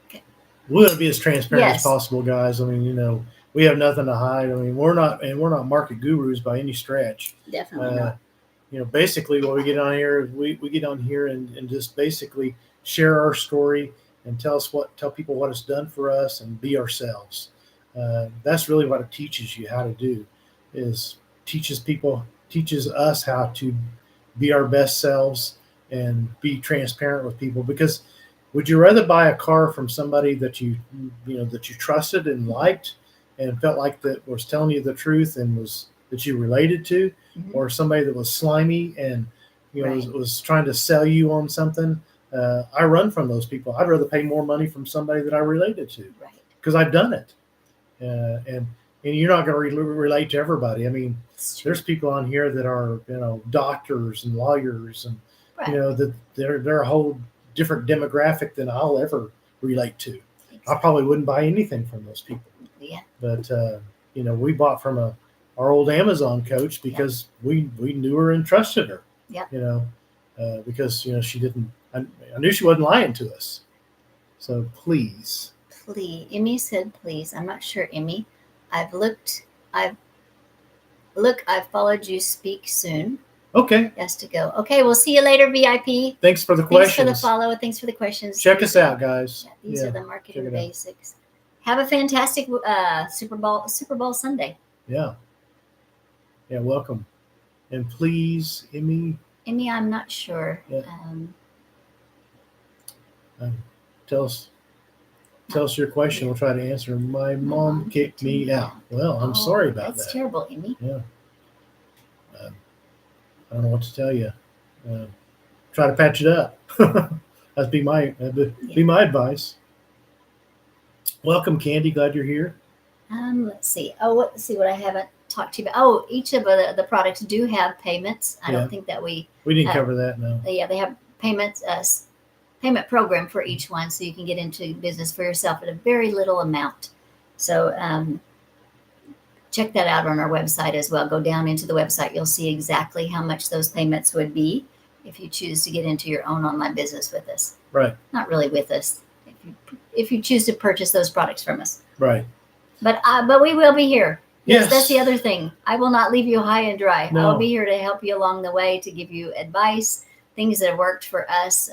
Okay. We'll be as transparent as possible, guys. I mean, we have nothing to hide. I mean, we're not market gurus by any stretch. Definitely not. Basically what we get on here is we get on here and just basically share our story and tell people what it's done for us and be ourselves. That's really what it teaches you how to do, is teaches us how to be our best selves and be transparent with people. Because would you rather buy a car from somebody that you trusted and liked and felt like that was telling you the truth and that you related to, mm-hmm. or somebody that was slimy and was trying to sell you on something? I run from those people. I'd rather pay more money from somebody that I related to, because I've done it. And you're not going to relate to everybody. I mean, there's people on here that are doctors and lawyers, and that they're a whole different demographic than I'll ever relate to. I probably wouldn't buy anything from those people. Yeah. But we bought from our old Amazon coach because we knew her and trusted her. Yeah. Because she didn't. I knew she wasn't lying to us. So please please. Emmy said, please. I'm not sure, Emmy. I've looked. I've followed you. Speak soon. Okay. Yes, to go. Okay, we'll see you later, VIP. Thanks for the Thanks for the questions. follow. Thanks for the questions. Check us out, guys. Yeah, these are the marketing check it out. basics. Have a fantastic Super Bowl Sunday. Yeah. Yeah, welcome. And please, Emmy, I'm not sure. Yeah. Tell us your question. We'll try to answer. My mom kicked me out. Well, I'm sorry about that. That's terrible, Emmy. Yeah. I don't know what to tell you. Try to patch it up. That'd be my advice. Welcome, Candy. Glad you're here. Let's see. Let's see what I haven't talked to you about. Oh, each of the products do have payments. I don't think that we didn't cover that. No. Yeah, they have payments. Payment program for each one, so you can get into business for yourself at a very little amount. So check that out on our website as well. Go down into the website. You'll see exactly how much those payments would be if you choose to get into your own online business with us. Right. Not really with us. If you choose to purchase those products from us. Right. But we will be here. Yes. That's the other thing. I will not leave you high and dry. No. I'll be here to help you along the way, to give you advice, things that have worked for us,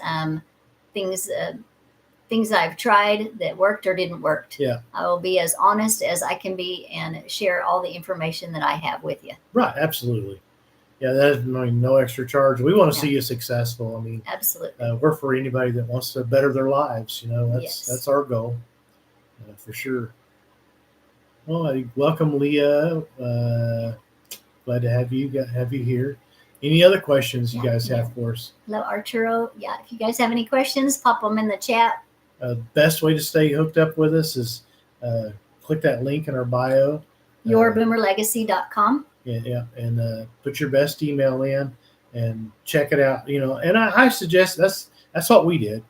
things I've tried that worked or didn't work. Yeah. I will be as honest as I can be and share all the information that I have with you. Right. Absolutely. Yeah, that is no extra charge. We want to see you successful. I mean, absolutely. We're for anybody that wants to better their lives. That's our goal, for sure. Well, welcome, Leah. Glad to have you here. Any other questions you guys have for us? Hello, Arturo. Yeah, if you guys have any questions, pop them in the chat. Best way to stay hooked up with us is click that link in our bio. yourboomerlegacy.com. Yeah, and put your best email in and check it out. And I suggest that's what we did.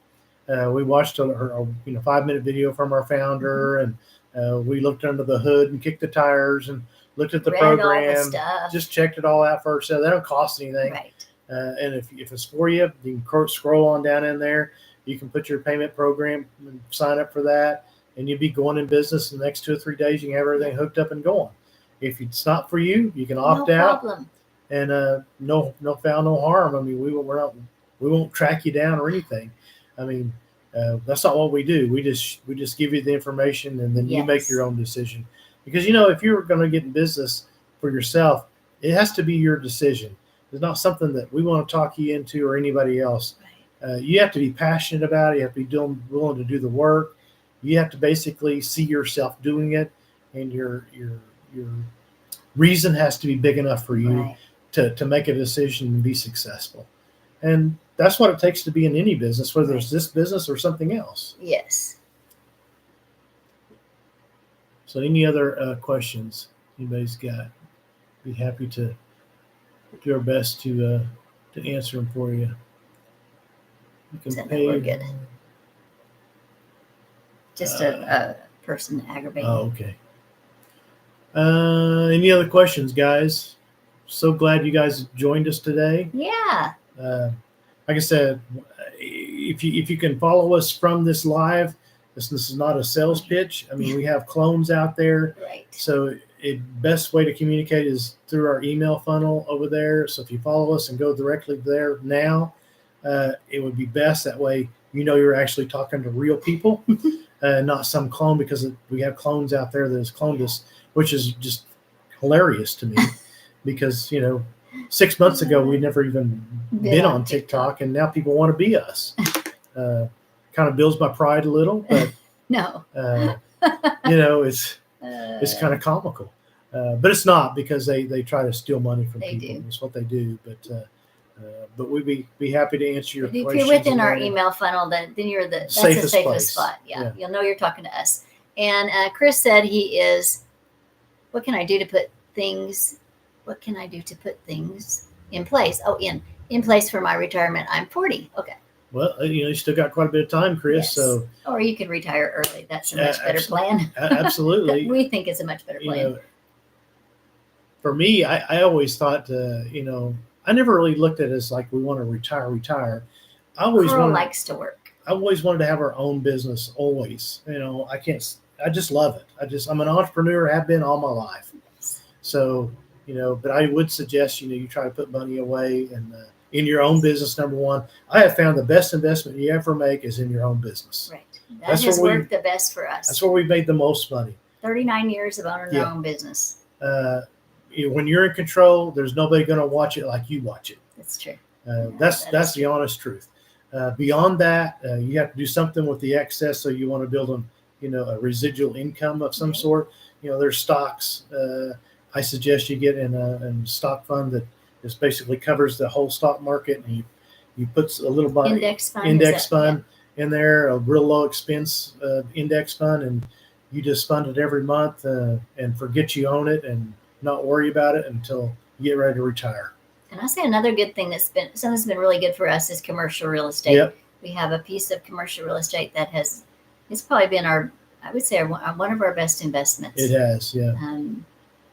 We watched a 5-minute video from our founder, and we looked under the hood and kicked the tires and looked at the program, just checked it all out for ourselves. That don't cost anything. Right. And if it's for you, you can scroll on down in there. You can put your payment program and sign up for that, and you'll be going in business in the next 2 or 3 days. You can have everything hooked up and going. If it's not for you, you can opt out. Problem. And no foul, no harm. I mean, we won't track you down or anything. I mean, that's not what we do. We just give you the information, and then you make your own decision. Because if you're going to get in business for yourself, it has to be your decision. It's not something that we want to talk you into or anybody else. Right. You have to be passionate about it. You have to be willing to do the work. You have to basically see yourself doing it, and your reason has to be big enough for you to make a decision and be successful. And that's what it takes to be in any business, whether it's this business or something else. Yes. So any other questions anybody's got? Be happy to do our best to answer them for you. You can pay. We're good. Just a person aggravating. Oh, okay. Any other questions, guys? So glad you guys joined us today. Yeah. Like I said, if you can follow us from this live, this is not a sales pitch. I mean, we have clones out there. Right. So the best way to communicate is through our email funnel over there. So if you follow us and go directly there now, it would be best. That way, you're actually talking to real people, not some clone, because we have clones out there that has cloned us, which is just hilarious to me because, 6 months ago, we'd never even been on TikTok, and now people want to be us. Kind of builds my pride a little, but no, it's kind of comical, but it's not, because they try to steal money from people. That's what they do. But we'd be happy to answer your questions. If you're within our email funnel, then that's the safest spot. Yeah, you'll know you're talking to us. And Chris said he is. What can I do to put things? What can I do to put things in place? Oh, in place for my retirement. I'm 40. Okay. Well, you still got quite a bit of time, Chris. Yes. So, or you could retire early. That's a much better plan. Absolutely. We think it's a much better plan. For me, I always thought, I never really looked at it as like we want to retire. I always Carl likes to work. I always wanted to have our own business. Always, I just love it. I'm an entrepreneur. Have been all my life. So, but I would suggest, you try to put money away and in your own business. Number one, I have found the best investment you ever make is in your own business. Right. That has worked the best for us. That's where we've made the most money. 39 years of owning our own business. When you're in control, there's nobody going to watch it like you watch it. That's true. That's the honest truth. Beyond that, you have to do something with the excess. So you want to build a residual income of some sort. There's stocks. I suggest you get in a stock fund that just basically covers the whole stock market, and you put a little index fund in there, a real low expense index fund, and you just fund it every month and forget you own it and not worry about it until you get ready to retire. And I say another good thing something that's been really good for us is commercial real estate. Yep. We have a piece of commercial real estate that it's probably been I would say one of our best investments. It has, yeah.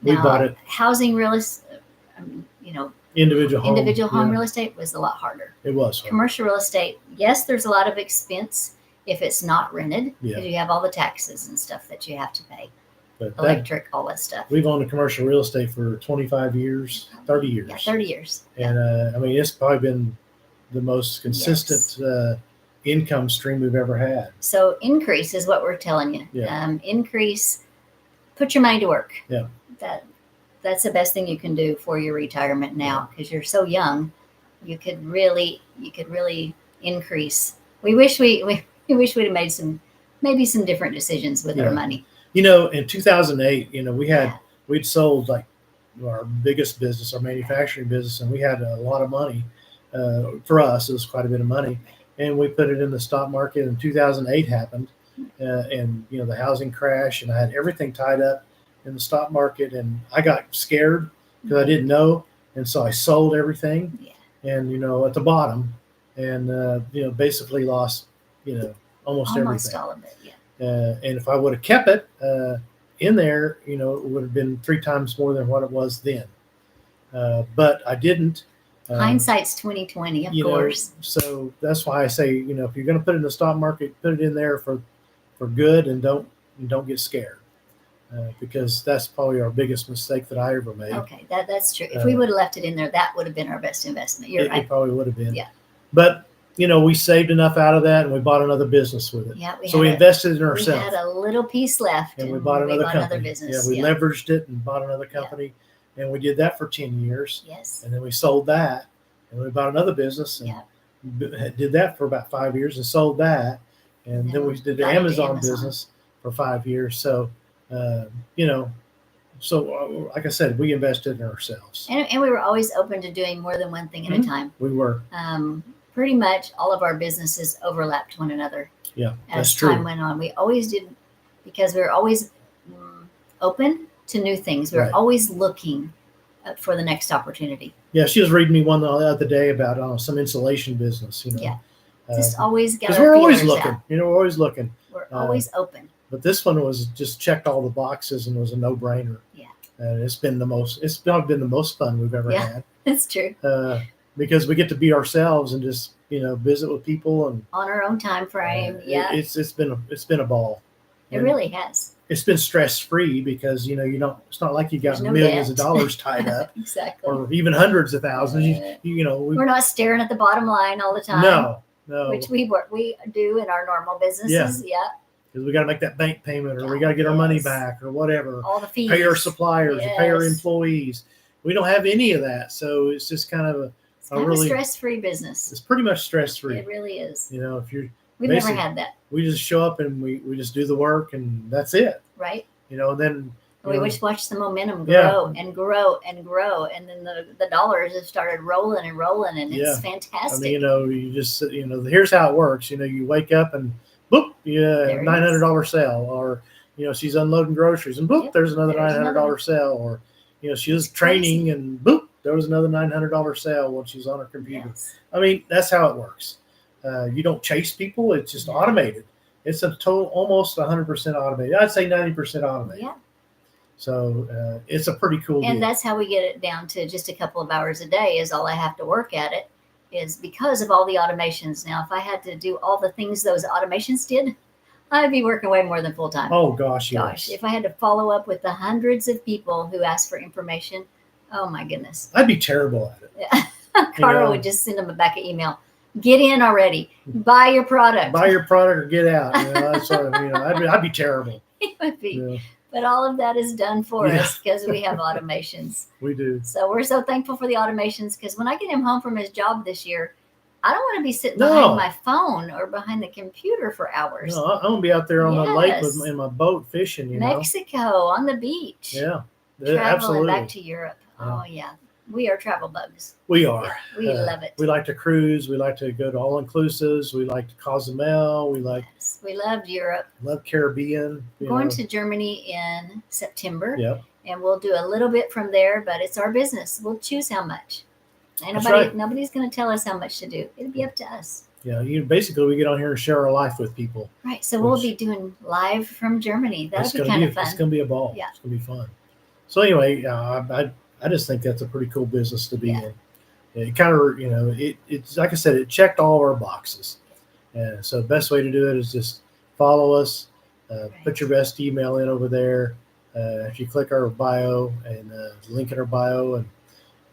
We Now, bought it. Housing real estate, Individual home real estate was a lot harder. It was hard. Commercial real estate, yes, there's a lot of expense if it's not rented, because you have all the taxes and stuff that you have to pay, but electric, all that stuff. We've owned commercial real estate for 25 years, 30 years. Yeah, 30 years. And it's probably been the most consistent income stream we've ever had. So increase is what we're telling you. Yeah. Increase, put your money to work. Yeah. That's the best thing you can do for your retirement now, because you're so young. You could really increase. We wish we'd have made maybe some different decisions with our money. In 2008, we'd sold like our biggest business, our manufacturing business, and we had a lot of money. For us, it was quite a bit of money, and we put it in the stock market. And 2008 happened, and the housing crash, and I had everything tied up in the stock market, and I got scared because I didn't know, and so I sold everything. And at the bottom, and basically lost almost everything. All of it. And if I would have kept it in there, it would have been 3 times more than what it was then. But I didn't. Hindsight's 2020, of course. So that's why I say, if you're going to put it in the stock market, put it in there for good, and don't get scared. Because that's probably our biggest mistake that I ever made. Okay, that's true. If we would have left it in there, that would have been our best investment. You're right. It probably would have been. Yeah. But we saved enough out of that, and we bought another business with it. Yeah. We invested in ourselves. We had a little piece left, and we bought another company. Another business. Yeah, we leveraged it and bought another company, and we did that for 10 years. Yes. And then we sold that, and we bought another business, and did that for about 5 years, and sold that, and then we did the Amazon business for 5 years. So. So like I said, we invested in ourselves, and we were always open to doing more than one thing at a time. We were. Pretty much all of our businesses overlapped one another. Yeah, as time went on, we always did, because we were always open to new things. We were always looking for the next opportunity. Yeah, she was reading me one the other day about some insulation business. Yeah, just always got. Because we're always looking. We're always looking. We're always open. But this one was just checked all the boxes and was a no-brainer. Yeah. And it's been the most fun we've ever had. That's true. Because we get to be ourselves and just, visit with people and on our own time frame. It's been a ball. It really has. It's been stress-free because, it's not like you got millions of dollars tied up. Exactly. Or even hundreds of thousands. We're not staring at the bottom line all the time. No. Which we do in our normal businesses. Yeah. Because we got to make that bank payment, or we got to get our money back, or whatever. All the fees. Pay our suppliers, or pay our employees. We don't have any of that, so it's just kind of a stress-free business. It's pretty much stress-free. It really is. We've never had that. We just show up and we just do the work, and that's it. Right. And then we just watch the momentum grow and grow and grow, and then the dollars have started rolling and rolling, and it's fantastic. You just here's how it works. You wake up and boop, $900 sale, or she's unloading groceries, and boop, there's another $900 sale, or she was training, and boop, there was another $900 sale when she's on her computer. Yes. That's how it works. You don't chase people; it's just automated. It's a total, almost 100% automated. I'd say 90% automated. Yeah. So it's a pretty cool deal. And that's how we get it down to just a couple of hours a day. Is all I have to work at it, is because of all the automations. Now, if I had to do all the things those automations did, I'd be working way more than full time. Oh gosh, Gosh, yes. if I had to follow up with the hundreds of people who asked for information, oh my goodness. I'd be terrible at it. Yeah. Carl know. would just send them back an email. Get in already. Buy your product. Buy your product or get out. That's what, I'd be terrible. It would be. Yeah, But all of that is done for Yeah. us because we have automations. we do. So we're so thankful for the automations because when I get him home from his job this year, I don't want to be sitting No. behind my phone or behind the computer for hours. No, I'm gonna be out there on the lake Yes. in my boat fishing. Mexico on the beach. Yeah, Traveling absolutely. back to Europe. Yeah. Oh yeah. We are travel bugs. We are. We love it. We like to cruise. We like to go to all inclusives. We like to Cozumel. We Yes, we loved Europe. love Caribbean. Going to Germany in September. Yep. And we'll do a little bit from there, but it's our business. We'll choose how much. And That's right. nobody's going to tell us how much to do. It'll be up to us. Yeah, basically we get on here and share our life with people. Right. So we'll be doing live from Germany. That'll be kind of fun. It's gonna be a ball. Yeah. It's gonna be fun. So anyway, I just think that's a pretty cool business to be in. It kind of it's like I said, it checked all of our boxes. And so the best way to do it is just follow us, put your best email in over there. If you click our bio and link in our bio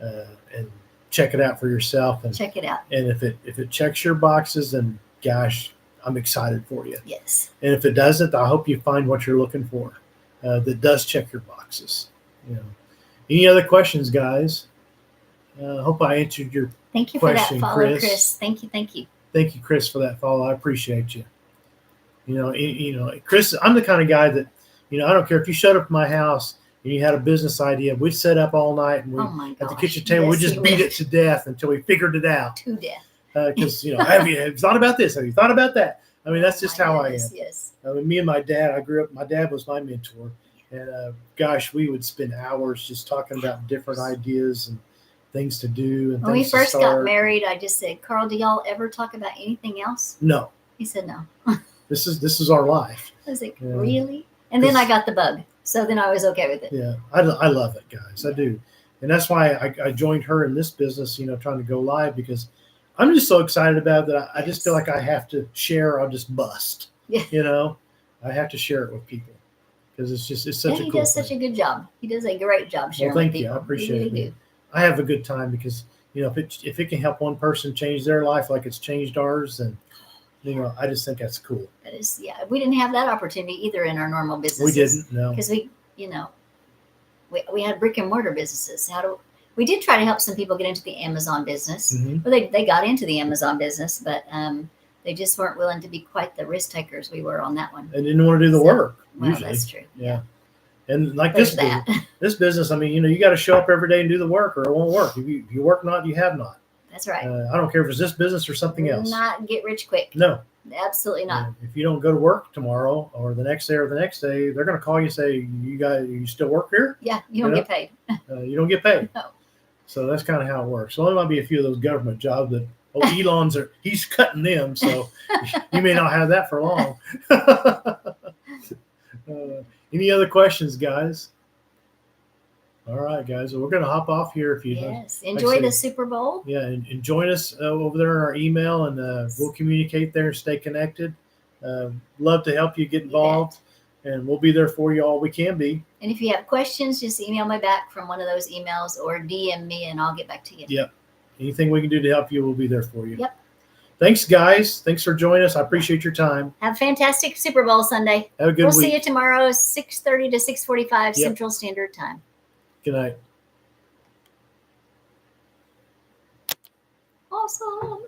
and check it out for yourself and check it out. And if it checks your boxes, then gosh, I'm excited for you. Yes. And if it doesn't, I hope you find what you're looking for that does check your boxes. Any other questions, guys? Hope I answered your Thank you for that question, follow, Chris. Thank you. Thank you, Chris, for that follow. I appreciate you. Chris, I'm the kind of guy that, I don't care if you showed up at my house and you had a business idea, we'd set up all night and at the kitchen table, we'd just beat it to death until we figured it out. To death. Because, have you thought about this? Have you thought about that? I mean, that's just how I am. Yes. Me and my dad, my dad was my mentor. And gosh, we would spend hours just talking about different ideas and things to do. And when we first got married, I just said, Carl, do y'all ever talk about anything else? No. He said no. This is our life. I was like, really? And then I got the bug. So then I was okay with it. Yeah, I love it, guys. I do. And that's why I joined her in this business, trying to go live, because I'm just so excited about it that I just feel like I have to share. I'll just bust. Yeah. I have to share it with people because it's such a cool he does such a good job. He does a great job sharing with people. Thank you. I appreciate really it. I have a good time because, if it can help one person change their life like it's changed ours, then, I just think that's cool. That is, we didn't have that opportunity either in our normal businesses. We didn't, no. Because we had brick and mortar businesses. We did try to help some people get into the Amazon business. Mm-hmm. Well, they got into the Amazon business, but they just weren't willing to be quite the risk takers we were on that one. And didn't want to do the work. Well, usually. that's true. Yeah. And like There's this business, I mean, you got to show up every day and do the work or it won't work. If you work not, you have not. That's right. I don't care if it's this business or something else. Not get rich quick. No. Absolutely not. If you don't go to work tomorrow or the next day or the next day, they're going to call you and say, you still work here? Yeah, you don't get paid. You don't get paid. No. So that's kind of how it works. So there might be a few of those government jobs that he's cutting them. So you may not have that for long. Any other questions, guys? All right, guys. Well, we're going to hop off here. If you enjoy the Super Bowl. Yeah, and join us over there in our email, and we'll communicate there and stay connected. Love to help you get involved, and we'll be there for you all we can be. And if you have questions, just email me back from one of those emails or DM me, and I'll get back to you. Yep. Anything we can do to help you, we'll be there for you. Yep. Thanks, guys. Thanks for joining us. I appreciate your time. Have a fantastic Super Bowl Sunday. Have a good week. We'll see you tomorrow, 6:30 to 6:45 Central Standard Time. Good night. Awesome.